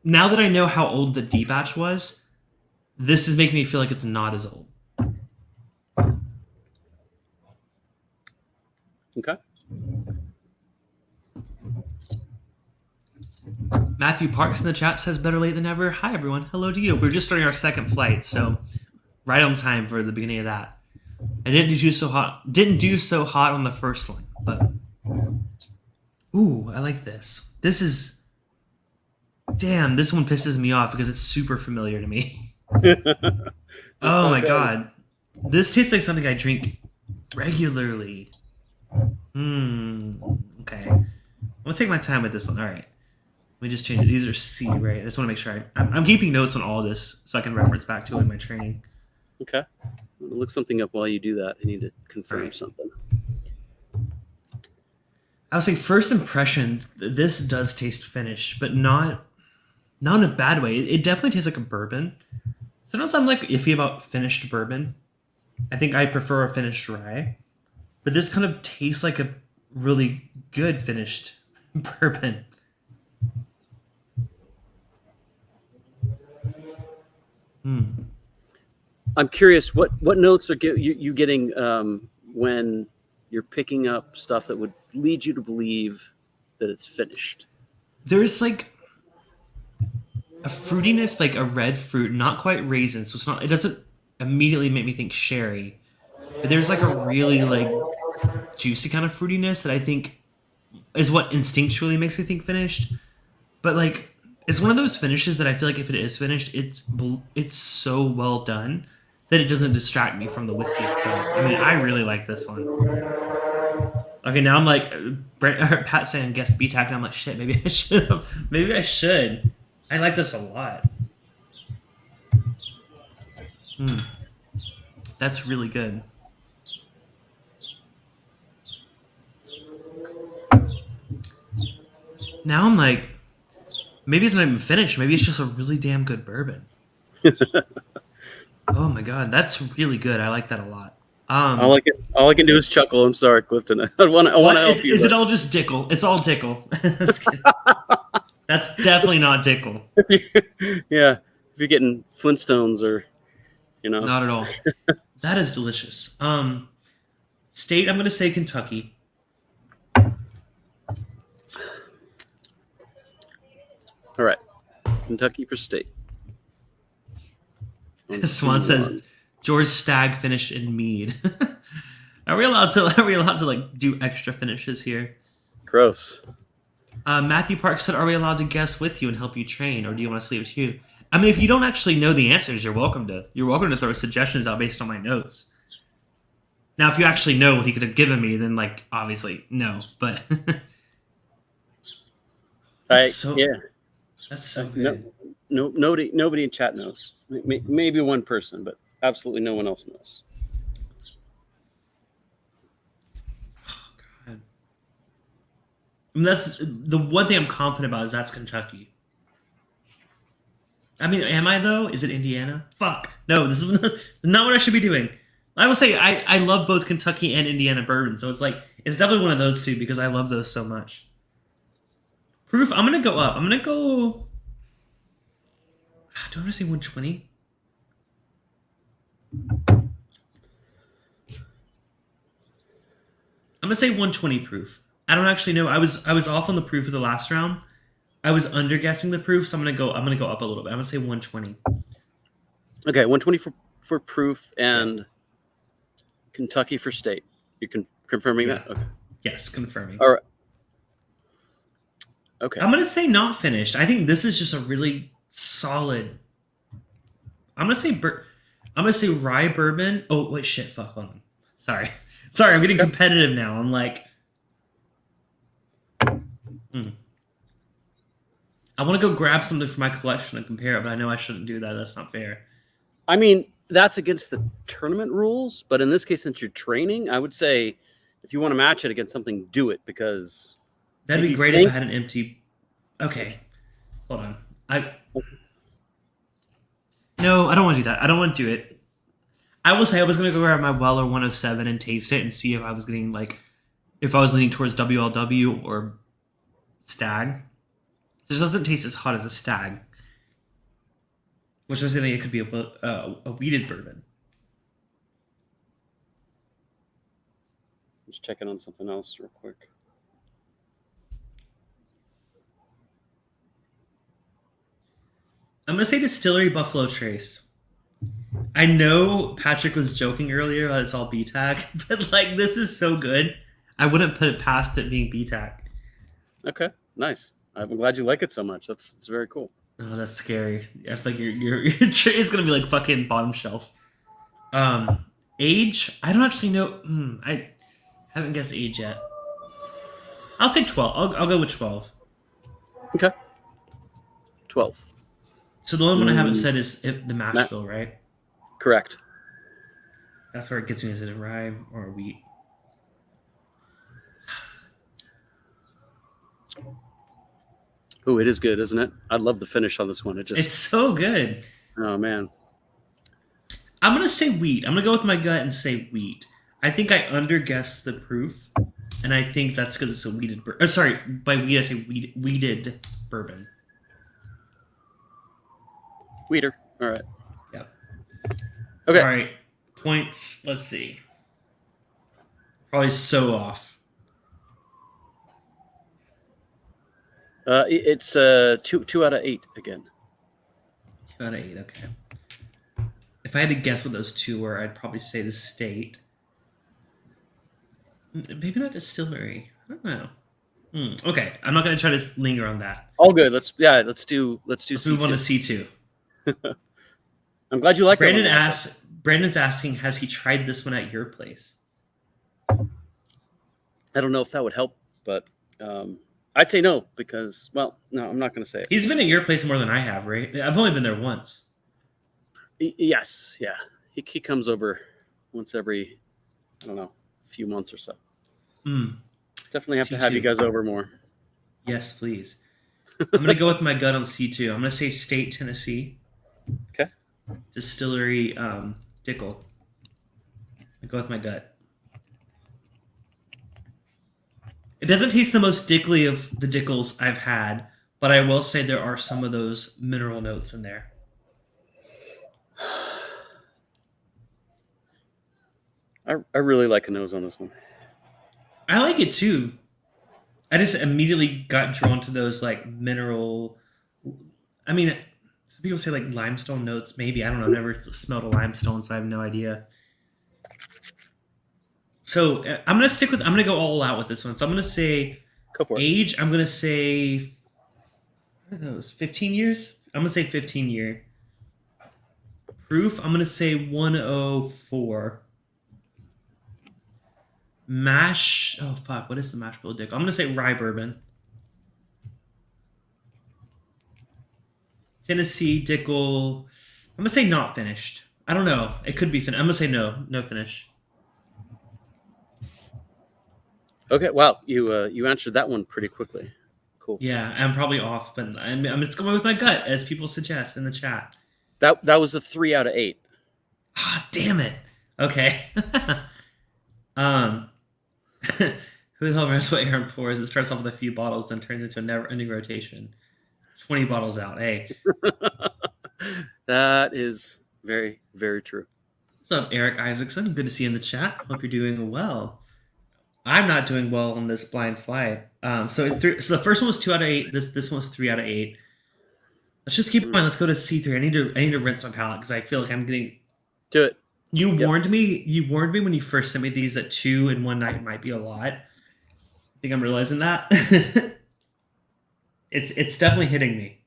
Now that I know how old the D batch was, this is making me feel like it's not as old. Okay. Matthew Parks in the chat says better late than never. Hi, everyone. Hello to you. We're just starting our second flight, so right on time for the beginning of that. I didn't do so hot on the first one, but... Ooh, I like this. This is... Damn, this one pisses me off because it's super familiar to me. Oh my god. This tastes like something I drink regularly. Okay. I'm gonna take my time with this one. All right. Let me just change it. These are C, right? I just want to make sure I'm keeping notes on all this so I can reference back to it in my training. Okay. Look something up while you do that. I need to confirm something. I would say first impressions, this does taste finished, but not in a bad way. It definitely tastes like a bourbon. Sometimes I'm like iffy about finished bourbon. I think I prefer a finished rye. But this kind of tastes like a really good finished bourbon. I'm curious, what notes are you getting when you're picking up stuff that would lead you to believe that it's finished? There's like a fruitiness, like a red fruit, not quite raisins. So it doesn't immediately make me think sherry. But there's like a really like juicy kind of fruitiness that I think is what instinctually makes me think finished. But like, it's one of those finishes that I feel like if it is finished, it's so well done that it doesn't distract me from the whiskey itself. I mean, I really like this one. Okay, now I'm like, Pat saying guess BTAC, and I'm like, shit, maybe I should have. Maybe I should. I like this a lot. That's really good. Now I'm like, maybe it's not even finished. Maybe it's just a really damn good bourbon. Oh my god, that's really good. I like that a lot. All I can do is chuckle. I'm sorry, Clifton. I want to help you. Is it all just Dickel? It's all Dickel. That's definitely not Dickel. Yeah, if you're getting Flintstones or, Not at all. That is delicious. State, I'm going to say Kentucky. All right, Kentucky for state. Swan says George Stagg finished in mead. Are we allowed to like do extra finishes here? Gross. Matthew Park said, "Are we allowed to guess with you and help you train, or do you want us to leave it to you?" I mean, if you don't actually know the answers, you're welcome to throw suggestions out based on my notes. Now, if you actually know what he could have given me, then like obviously no. But that's so good. Nobody in chat knows. Maybe one person, but absolutely no one else knows. Oh, God. I mean, that's the one thing I'm confident about is that's Kentucky. I mean, am I though? Is it Indiana? Fuck. No, this is not what I should be doing. I will say I love both Kentucky and Indiana bourbon, so it's definitely one of those two because I love those so much. Proof, I'm gonna go up. I'm gonna go. Do I want to say 120? I'm gonna say 120 proof. I don't actually know. I was off on the proof of the last round. I was under guessing the proof, so I'm gonna go up a little bit. I'm gonna say 120. Okay, 120 for proof and Kentucky for state. You can confirming that? Okay. Yes, confirming. All right. Okay. I'm gonna say not finished. I think this is just a really solid. I'm gonna say rye bourbon. Oh wait, shit, fuck, hold on. Sorry, I'm getting competitive now. I'm like, I want to go grab something from my collection and compare it, but I know I shouldn't do that. That's not fair. I mean, that's against the tournament rules, but in this case, since you're training, I would say if you want to match it against something, do it because that'd be great if I had an empty. Okay, hold on. No, I don't want to do that. I don't want to do it. I will say I was going to go grab my Weller 107 and taste it and see if I was getting if I was leaning towards WLW or Stag. This doesn't taste as hot as a Stag, which was saying it could be a wheated bourbon. Just checking on something else real quick. I'm going to say Distillery Buffalo Trace. I know Patrick was joking earlier that it's all BTAC, but this is so good. I wouldn't put it past it being BTAC. Okay, nice. I'm glad you like it so much. That's very cool. Oh, that's scary. I feel like your tray is going to be fucking bottom shelf. Age? I don't actually know. I haven't guessed age yet. I'll say 12. I'll go with 12. Okay. 12. So the only one I haven't said is the mash bill, right? Correct. That's where it gets me. Is it a rye or a wheat? Oh, it is good, isn't it? I love the finish on this one. It's so good. Oh, man. I'm going to say wheat. I'm going to go with my gut and say wheat. I think I underguessed the proof, and I think that's because it's a wheated bourbon. Sorry, by wheat I say wheated bourbon. Weeder. All right. Yep. Okay. All right. Points. Let's see. Probably so off. It's 2 out of 8 again. 2 out of 8. Okay. if I had to guess what those two were, I'd probably say the state. Maybe not distillery. I don't know. Okay, I'm not going to try to linger on that. All good. Let's do Let's C2. move on to C2. I'm glad you like that one. Brandon's asking, has he tried this one at your place? I don't know if that would help, but I'd say no because, well, no, I'm not going to say it. He's been at your place more than I have, right? I've only been there once. Yes, yeah. He comes over once every, I don't know, few months or so. Definitely have to have you guys over more. Yes, please. I'm going to go with my gut on C2. I'm going to say State, Tennessee. Okay. Distillery, Dickel. I go with my gut. It doesn't taste the most dickly of the Dickels I've had, but I will say there are some of those mineral notes in there. I really like the nose on this one. I like it too. I just immediately got drawn to those like mineral. I mean, some people say like limestone notes. Maybe I don't know. I've never smelled a limestone, so I have no idea. So I'm gonna go all out with this one. So I'm gonna say Go for it. age. I'm gonna say what are those? 15 years. I'm gonna say 15 year. Proof. I'm gonna say 104. Mash. Oh fuck! What is the mash bill dick? I'm gonna say rye bourbon. Tennessee Dickel. I'm gonna say not finished. I don't know. It could be finished. I'm gonna say no finish. Okay. Wow. You answered that one pretty quickly. Cool. Yeah, I'm probably off, but I'm just going with my gut, as people suggest in the chat. That was a 3 out of 8. Ah, damn it. Okay. Who the hell remembers what Aaron pours? It starts off with a few bottles, then turns into a never-ending rotation. 20 bottles out. Hey. That is very, very true. What's up, Eric Isaacson? Good to see you in the chat. Hope you're doing well. I'm not doing well on this blind flight. So the first one was 2 out of 8. This one was 3 out of 8. Let's just keep in mind. Let's go to C3. I need to rinse my palate because I feel like I'm getting. Do it. You warned me. You warned me when you first sent me these that 2 in one night might be a lot. I think I'm realizing that. It's definitely hitting me.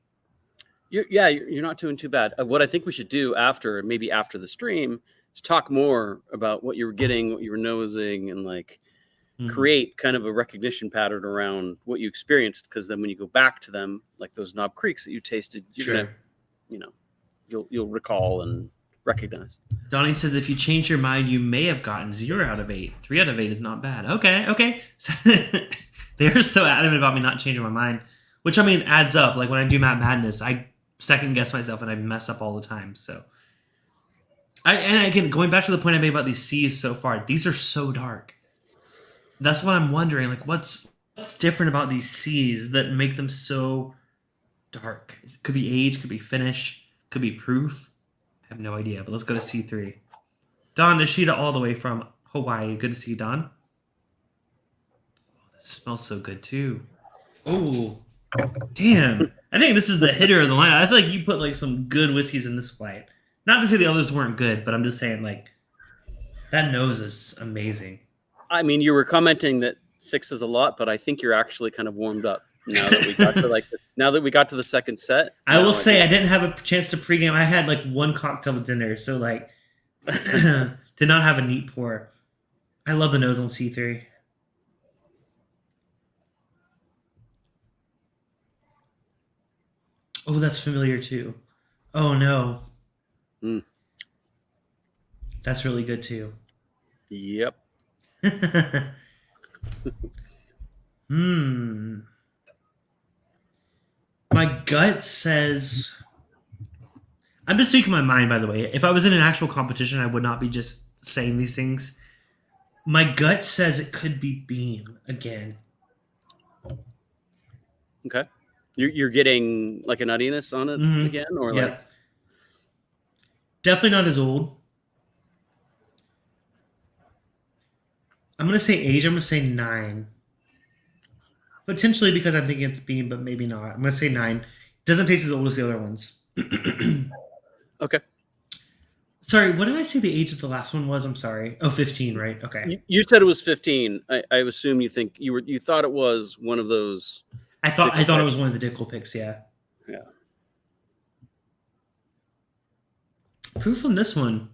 You're not doing too bad. What I think we should do after the stream is talk more about what you were getting, what you were nosing, and like create kind of a recognition pattern around what you experienced. Because then when you go back to them, like those Knob Creeks that you tasted, you're gonna, you'll recall and recognize. Donnie says if you change your mind, you may have gotten 0 out of 8. 3 out of 8 is not bad. Okay. They're so adamant about me not changing my mind, which I mean adds up. Like when I do Matt Madness, I second guess myself and I mess up all the time. So, and again, going back to the point I made about these C's so far, these are so dark. That's what I'm wondering. Like, what's different about these C's that make them so dark? It could be age, could be finish, could be proof. I have no idea. But let's go to C3. Don Nishida, all the way from Hawaii. Good to see you, Don. Oh, this smells so good too. Oh, damn. I think this is the hitter of the line. I feel like you put like some good whiskeys in this flight. Not to say the others weren't good, but I'm just saying like that nose is amazing. I mean, you were commenting that 6 is a lot, but I think you're actually kind of warmed up now that we got to like this. Now that we got to the second set. I will say I didn't have a chance to pregame. I had like one cocktail with dinner, so like did not have a neat pour. I love the nose on C3. Oh, that's familiar too. Oh no. That's really good too. Yep. My gut says I'm just speaking my mind, by the way. If I was in an actual competition, I would not be just saying these things. My gut says it could be Beam again. Okay. You're getting like a nuttiness on it again, or like definitely not as old. I'm gonna say age. I'm gonna say 9. Potentially because I'm thinking it's Beam, but maybe not. I'm gonna say 9. Doesn't taste as old as the other ones. Okay. Sorry, what did I say the age of the last one was? I'm sorry. Oh, 15, right? Okay. You said it was 15. I assume you thought it was one of those I Dickel thought it picks. was one of the Dickel picks, yeah. Yeah. Proof on this one.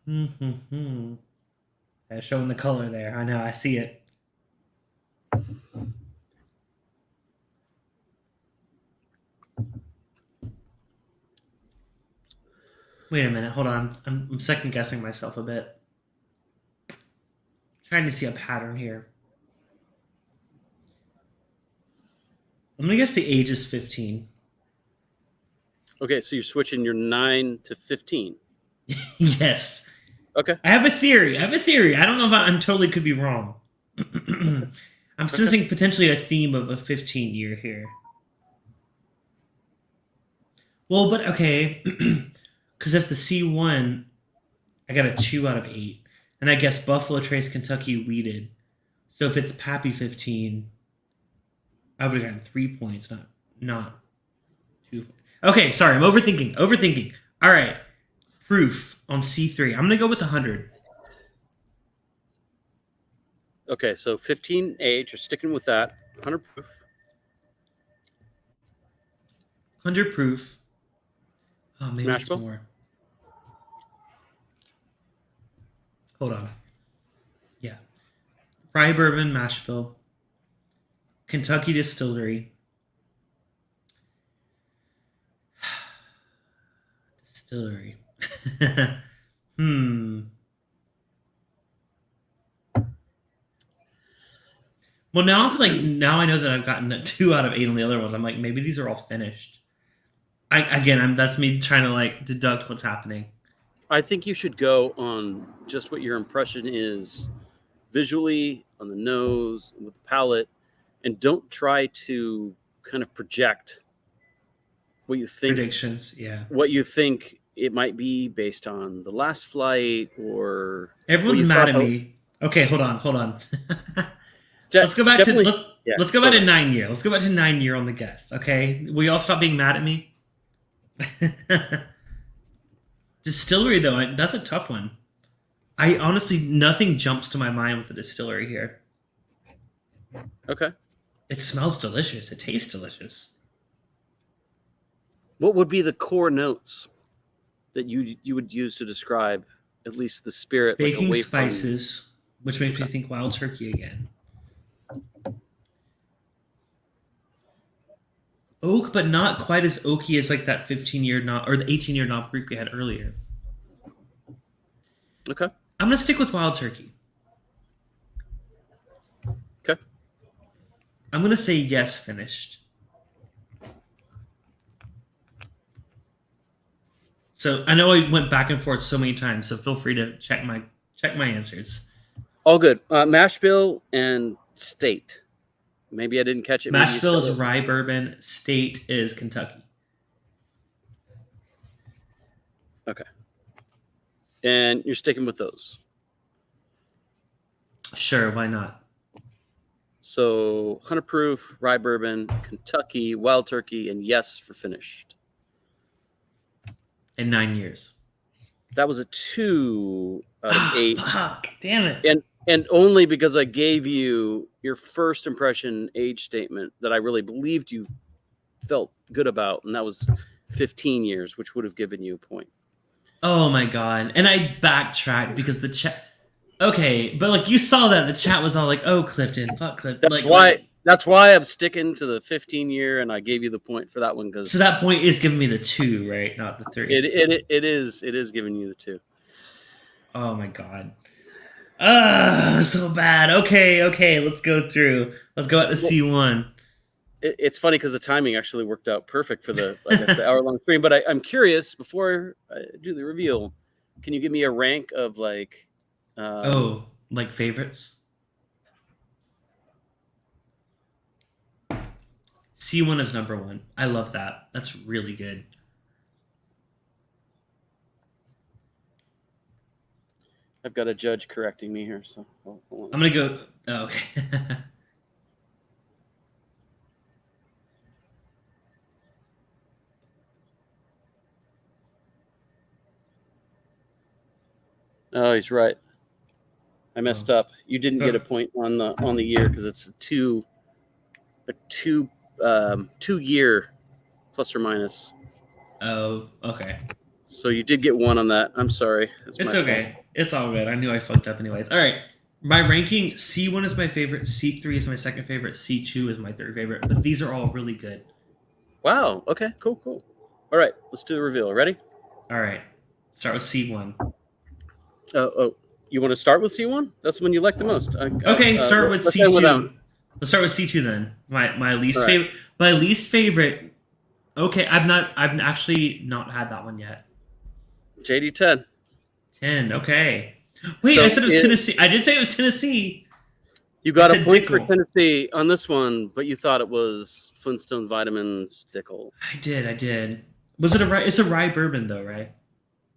Mm-hmm. Showing the color there. I know, I see it. Wait a minute, hold on. I'm second guessing myself a bit. Trying to see a pattern here. I'm gonna guess the age is 15. Okay, so you're switching your 9 to 15. Yes. Okay. I have a theory. I don't know if I'm totally could be wrong. Okay. I'm Okay. sensing potentially a theme of a 15 year here. Well, but okay. Because if the C1, I got a 2 out of 8. And I guess Buffalo Trace Kentucky weeded. So if it's Pappy 15, I would have gotten 3 points, not 2. Okay, sorry, I'm overthinking. All right, proof on C3. I'm gonna go with 100. Okay, so 15 age, you're sticking with that. 100 proof. 100 proof. Oh, maybe Mash it's bill. more. Hold on. Yeah, rye bourbon mash bill. Kentucky Distillery. Distillery. hmm. Well, now I know that I've gotten a 2 out of 8 on the other ones. I'm like, maybe these are all finished. That's me trying to like deduct what's happening. I think you should go on just what your impression is visually, on the nose, with the palate, and don't try to kind of project what you think Predictions, yeah. it might be based on the last flight or what Everyone's you mad thought. at Oh, me. Okay, hold on. let's go back to definitely. Yeah, let's go go back to ahead. 9 year. Let's go back to 9 year on the guess. Okay, we all stop being mad at me. Distillery though, that's a tough one. I honestly nothing jumps to my mind with the distillery here. Okay. It smells delicious. It tastes delicious. What would be the core notes that you would use to describe at least the spirit, like Baking away from? spices, which makes me Okay. think wild turkey again. Oak, but not quite as oaky as like that 15 year knob or the 18 year knob Greek we had earlier. Okay. I'm gonna stick with wild turkey. Okay. I'm gonna say yes, finished. So I know I went back and forth so many times, so feel free to check my answers. All good. Mash bill and state. Maybe I didn't catch it. Maybe you Mashville said is it. rye bourbon. State is Kentucky. Okay. And you're sticking with those. Sure, why not? So 100 proof, rye bourbon, Kentucky, wild turkey, and yes for finished. In 9 years. That was a 2 out of 8. Fuck, damn it. And only because I gave you your first impression age statement that I really believed you felt good about, and that was 15 years, which would have given you a point. Oh my god. And I backtracked because the chat. Okay, but like you saw that the chat was all like, "Oh, Clifton, fuck Clifton." That's why I'm sticking to the 15 year, and I gave you the point for that one because so that point is giving me the 2, right? Not the 3. it is giving you the 2. Oh my god. So bad. Okay, let's go through. Let's go at the C1. It's funny because the timing actually worked out perfect for the hour long stream. But I'm curious before I do the reveal, can you give me a rank of like? Like favorites? C1 is number 1. I love that. That's really good. I've got a judge correcting me here, so hold I'm gonna go. Oh, okay. Oh, he's right. I messed Oh. up. You didn't get a point on the year because it's a two 2 year plus or minus. Oh, okay. So you did get one on that. I'm sorry. That's It's my okay. fault. It's all good. I knew I fucked up anyways. All right. My ranking, C1 is my favorite, C3 is my second favorite, C2 is my third favorite, but these are all really good. Wow. Okay. Cool. Cool. All right. Let's do the reveal. Ready? All right. Start with C1. Oh. You want to start with C1? That's the one you like the most. Okay, start with let's end with that C2. one. Let's start with C2 then. My least All right. favorite. My least favorite. Okay, I've actually not had that one yet. JD 10. 10. Okay. Wait, So I said it was Tennessee. I did say it was Tennessee. You got I a said point for Dickel. Tennessee on this one, but you thought it was Flintstone Vitamins Dickel. I did. Was it a rye? It's a rye bourbon though, right?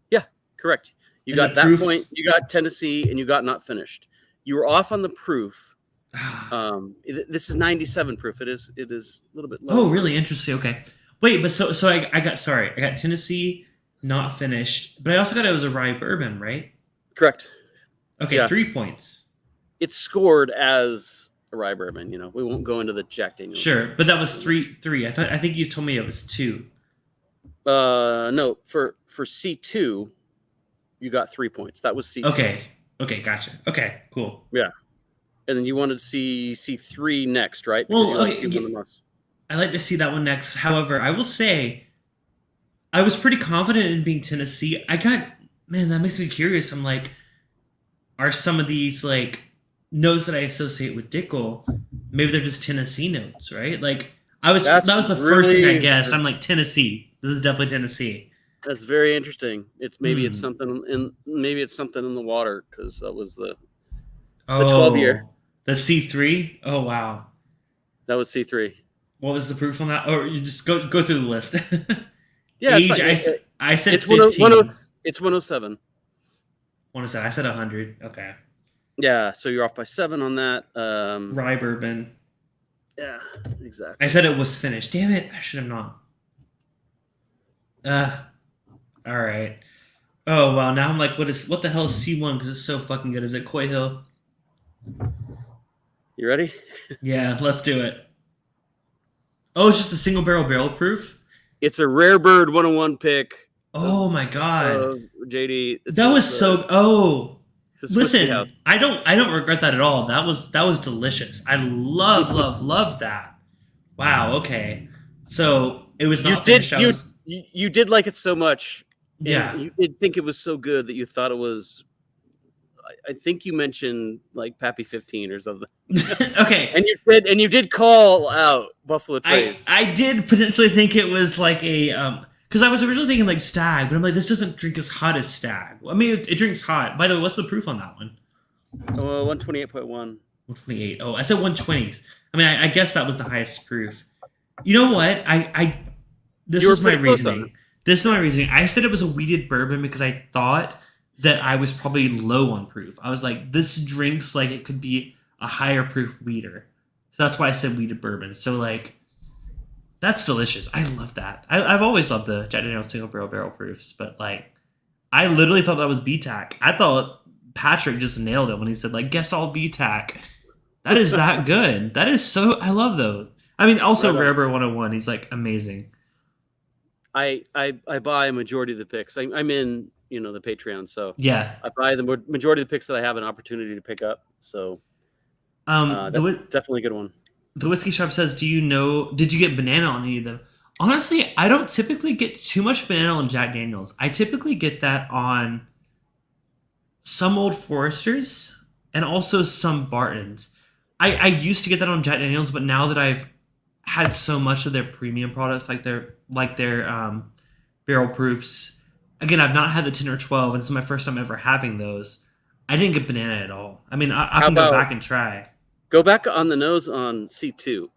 Yeah, correct. You And got the that proof- point. You got Tennessee, and you got not finished. You were off on the proof. This is 97 proof. It is a little bit low. Oh, really interesting. Okay. Wait, but so I got Tennessee not finished, but I also got it was a rye bourbon, right? Correct. Okay, Yeah. 3 points. It's scored as a rye bourbon. You know, we won't go into the Jack Daniels. Sure, but that was 3. I think you told me it was 2. No, for C2, you got 3 points. That was C2. Okay, gotcha. Okay, cool. Yeah. And then you wanted to see C3 next, right? Well, Because you like okay, C1 the most. I like to see that one next. However, I will say I was pretty confident in being Tennessee. Man, that makes me curious. I'm like, are some of these like notes that I associate with Dickel, maybe they're just Tennessee notes, right? Like that was the first thing I guessed. I'm like, Tennessee. This is definitely Tennessee. That's very interesting. It's something in the water because that was the 12 year. The C3? Oh wow. That was C3. What was the proof on that? Or you just go through the list. Yeah, Age, I said it's 15. It's 107. 107. I said 100. Okay. Yeah, so you're off by 7 on that. Rye bourbon. Yeah, exactly. I said it was finished. Damn it! I should have not. All right. Oh wow. Now I'm like, what the hell is C1? Because it's so fucking good. Is it Coy Hill? You ready? Yeah, let's do it. Oh, it's just a single barrel proof. It's a Rare Bird 101 pick. Oh my god, JD. That was so. Oh, listen, House. I don't regret that at all. That was delicious. I love that. Wow. Okay. So it was not finished. You did like it so much. Yeah. You did think it was so good that you thought it was. I think you mentioned like Pappy 15 or something. Okay. And you did call out Buffalo Trace. I did potentially think it was like a because I was originally thinking like Stag, but I'm like, this doesn't drink as hot as Stag. I mean, it drinks hot. By the way, what's the proof on that one? 128.1. 128. Oh, I said 120s. I mean, I guess that was the highest proof. You know what? This is my reasoning. This is my reasoning. I said it was a wheated bourbon because I thought that I was probably low on proof. I was like, this drinks like it could be a higher proof wheater. So that's why I said wheated bourbon. So like, that's delicious. I love that. I've always loved the Jack Daniel's single barrel proofs, but like, I literally thought that was BTAC. I thought Patrick just nailed it when he said like, guess all BTAC. That is that good. That is so. I love those. I mean, also Rare Bird 101. He's like amazing. I buy a majority of the picks. I'm in the Patreon, so yeah, I buy the majority of the picks that I have an opportunity to pick up. So that's definitely a good one. The Whiskey Shop says, did you get banana on any of them? Honestly, I don't typically get too much banana on Jack Daniels. I typically get that on some Old Foresters and also some Bartons. I used to get that on Jack Daniels, but now that I've had so much of their premium products, like their barrel proofs, again, I've not had the 10 or 12, and it's my first time ever having those. I didn't get banana at all. I mean, I can go back and try. Go back on the nose on C2.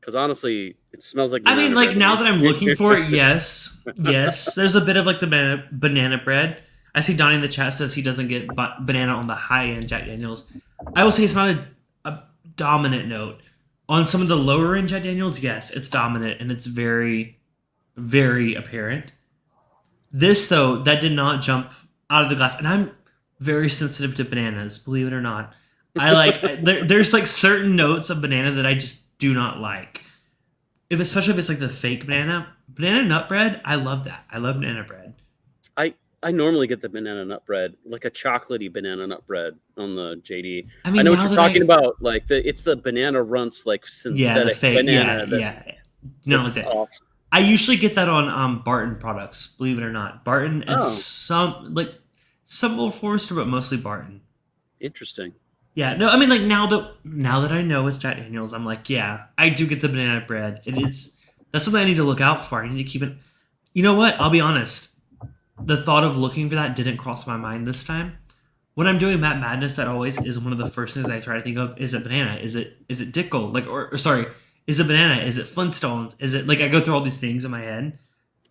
Because honestly, it smells like banana bread. Now that I'm looking for it, yes. There's a bit of like the banana bread. I see Donnie in the chat says he doesn't get banana on the high-end Jack Daniels. I will say it's not a dominant note. On some of the lower-end Jack Daniels, yes, it's dominant, and it's very, very apparent. This though, that did not jump out of the glass, and I'm very sensitive to bananas, believe it or not. I like there's like certain notes of banana that I just do not like. If especially if it's like the fake banana nut bread, I love that. I love banana bread. I normally get the banana nut bread, like a chocolatey banana nut bread on the JD. I I mean, know what now you're that talking about. Like it's the banana runts, like yeah, the synthetic fake, banana. yeah, no, like It's that. awesome. I usually get that on Barton products, believe it or not. Barton and Oh, some Old Forester, but mostly Barton. interesting. Yeah, no, I mean like now that I know it's Jack Daniels, I'm like, yeah, I do get the banana bread. That's something I need to look out for. I need to keep it. You know what? I'll be honest. The thought of looking for that didn't cross my mind this time. When I'm doing Matt Madness, that always is one of the first things I try to think of. Is it banana? Is it Dickel? Like or sorry, is it banana? Is it Flintstones? Is it like I go through all these things in my head? Did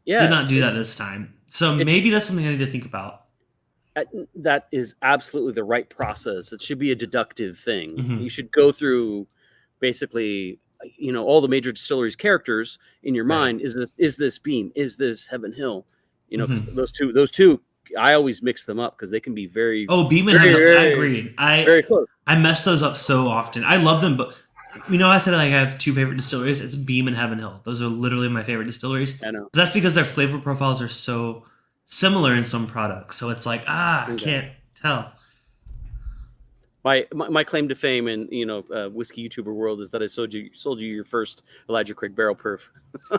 Yeah, not do that this time. So it's maybe that's something I need to think about. that is absolutely the right process. It should be a deductive thing. Hmm. You should go through basically, all the major distilleries characters in your Right. mind. Is this Beam? Is this Heaven Hill? Because Hmm. those two, I always mix them up because they can be very, Oh, Beam and very, Heaven. I very, agree. I very close. I mess those up so often. I love them, but I said like I have two favorite distilleries. It's Beam and Heaven Hill. Those are literally my favorite distilleries. I know. That's because their flavor profiles are so similar in some products. So it's like I Okay. can't tell. My claim to fame in whiskey YouTuber world is that I sold you your first Elijah Craig barrel perf.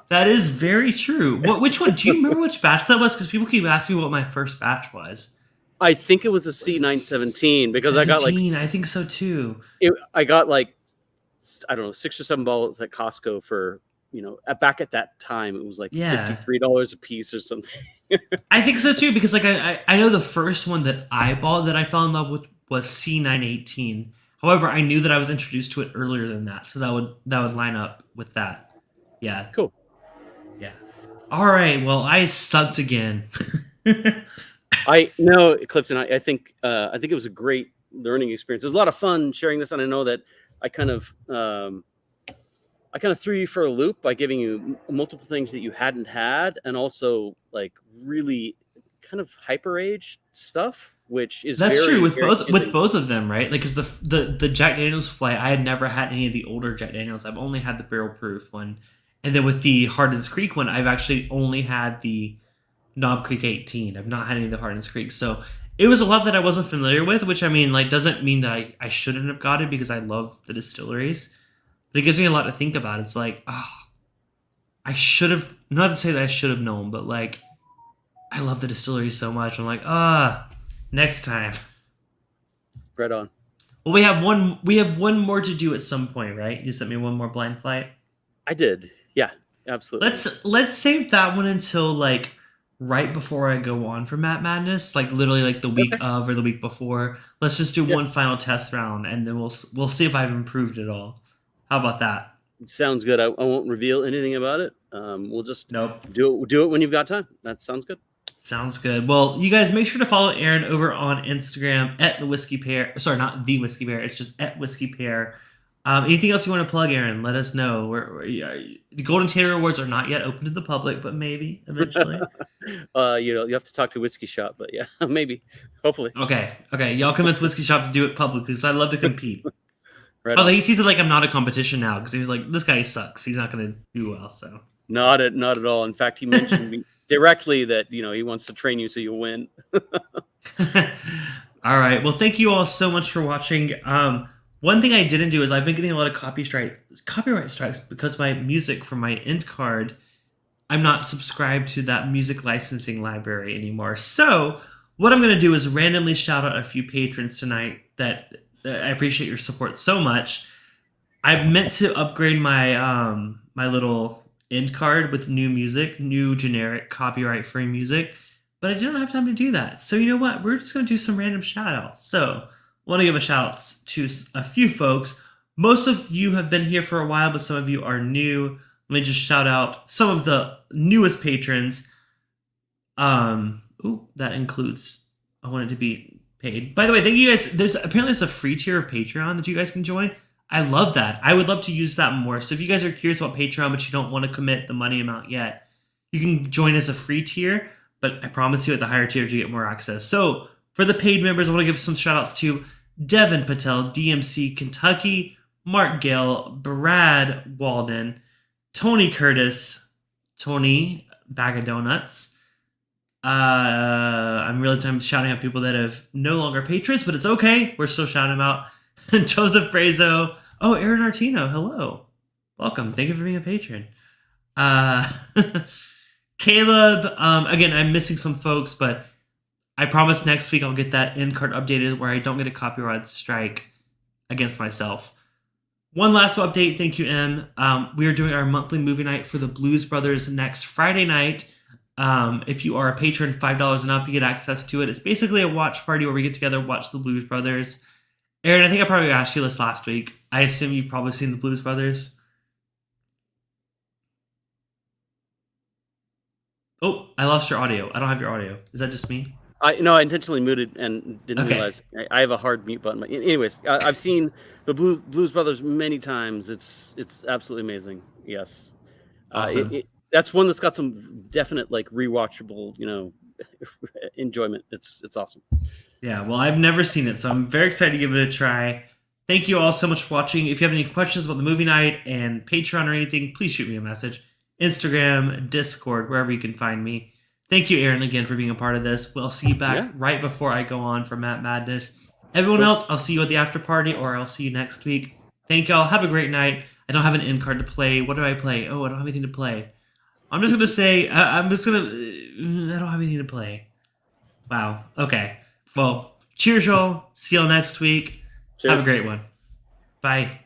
That is very true. Which one? Do you remember which batch that was? Because people keep asking me what my first batch was. I think it was a Was it C917 because 17? I think so too. I got like, I don't know, 6 or 7 bottles at Costco for, back at that time it was like Yeah. $53 a piece or something. I think so too, because like I know the first one that I bought that I fell in love with was C918. However, I knew that I was introduced to it earlier than that, so that would line up with that. Yeah, Cool. yeah. All right. Well, I sucked again. I know, Clifton. I think it was a great learning experience. It was a lot of fun sharing this, and I know that I kind of threw you for a loop by giving you multiple things that you hadn't had, and also like really kind of hyper age stuff, which is That's very, true with very both of them, right? Like, because the Jack Daniel's flight, I had never had any of the older Jack Daniels. I've only had the barrel proof one, and then with the Hardens Creek one, I've actually only had the Knob Creek 18. I've not had any of the Hardens Creek, so it was a lot that I wasn't familiar with. Which I mean, like, doesn't mean that I shouldn't have got it because I love the distilleries, but it gives me a lot to think about. It's like, I should have, not to say that I should have known, but like, I love the distilleries so much. I'm like, next time. right on. Well, we have one more to do at some point, right? You sent me one more blind flight. I did. Yeah, absolutely. Let's save that one until like right before I go on for Matt Madness, like literally like the week Okay. of or the week before. Let's just do Yeah. one final test round, and then we'll see if I've improved at all. How about that? Sounds good. I won't reveal anything about it. We'll just Nope. do it when you've got time. That sounds good. Sounds good. Well, you guys make sure to follow Aaron over on Instagram at the Whiskey Pair. Sorry, not the Whiskey Pair. It's just at Whiskey Pair. Anything else you want to plug, Aaron? Let us know. The Golden Tater Awards are not yet open to the public, but maybe eventually. You have to talk to Whiskey Shop, but yeah, maybe, hopefully. Okay. Y'all convince Whiskey Shop to do it publicly because I'd love to compete. Right Oh, on. he sees it like I'm not a competition now because he was like, this guy sucks. He's not going to do well. So. Not at all. In fact, he mentioned me directly that he wants to train you so you win. All right. Well, thank you all so much for watching. One thing I didn't do is I've been getting a lot of copyright strikes because my music from my end card, I'm not subscribed to that music licensing library anymore. So what I'm going to do is randomly shout out a few patrons tonight that I appreciate your support so much. I meant to upgrade my my little end card with new music, new generic copyright free music, but I didn't have time to do that. So you know what? We're just going to do some random shout outs. So I want to give a shout out to a few folks. Most of you have been here for a while, but some of you are new. Let me just shout out some of the newest patrons. That includes, I want it to be paid. By the way, thank you guys. There's a free tier of Patreon that you guys can join. I love that. I would love to use that more. So if you guys are curious about Patreon, but you don't want to commit the money amount yet, you can join as a free tier. but I promise you at the higher tiers you get more access. So for the paid members, I want to give some shout outs to Devin Patel, DMC Kentucky, Mark Gale, Brad Walden, Tony Curtis, Tony Bag of Donuts. I'm shouting out people that have no longer patrons, but it's okay. We're still shouting them out. Joseph Brazo. Oh, Aaron Artino. Hello. Welcome. Thank you for being a patron. Caleb. Again, I'm missing some folks, but I promise next week I'll get that end card updated where I don't get a copyright strike against myself. One last update. Thank you, Em. We are doing our monthly movie night for the Blues Brothers next Friday night. If you are a patron, $5 and up, you get access to it. It's basically a watch party where we get together, watch the Blues Brothers. Aaron, I think I probably asked you this last week. I assume you've probably seen the Blues Brothers. Oh, I lost your audio. I don't have your audio. Is that just me? I intentionally muted and didn't realize I have a hard mute button. Anyways, I've seen the Blues Brothers many times. It's absolutely amazing. Yes, Awesome. that's one that's got some definite like rewatchable, enjoyment. It's awesome. Yeah, well, I've never seen it, so I'm very excited to give it a try. Thank you all so much for watching. If you have any questions about the movie night and Patreon or anything, please shoot me a message. Instagram, Discord, wherever you can find me. Thank you, Aaron, again for being a part of this. We'll see you back right before I go on for Matt Madness. Everyone else, I'll see you at the after party or I'll see you next week. Thank y'all. Have a great night. I don't have an end card to play. What do I play? Oh, I don't have anything to play. I'm just going to say, I don't have anything to play. Wow. Okay. Well, cheers, y'all. See y'all next week. Cheers. Have a great one. Bye.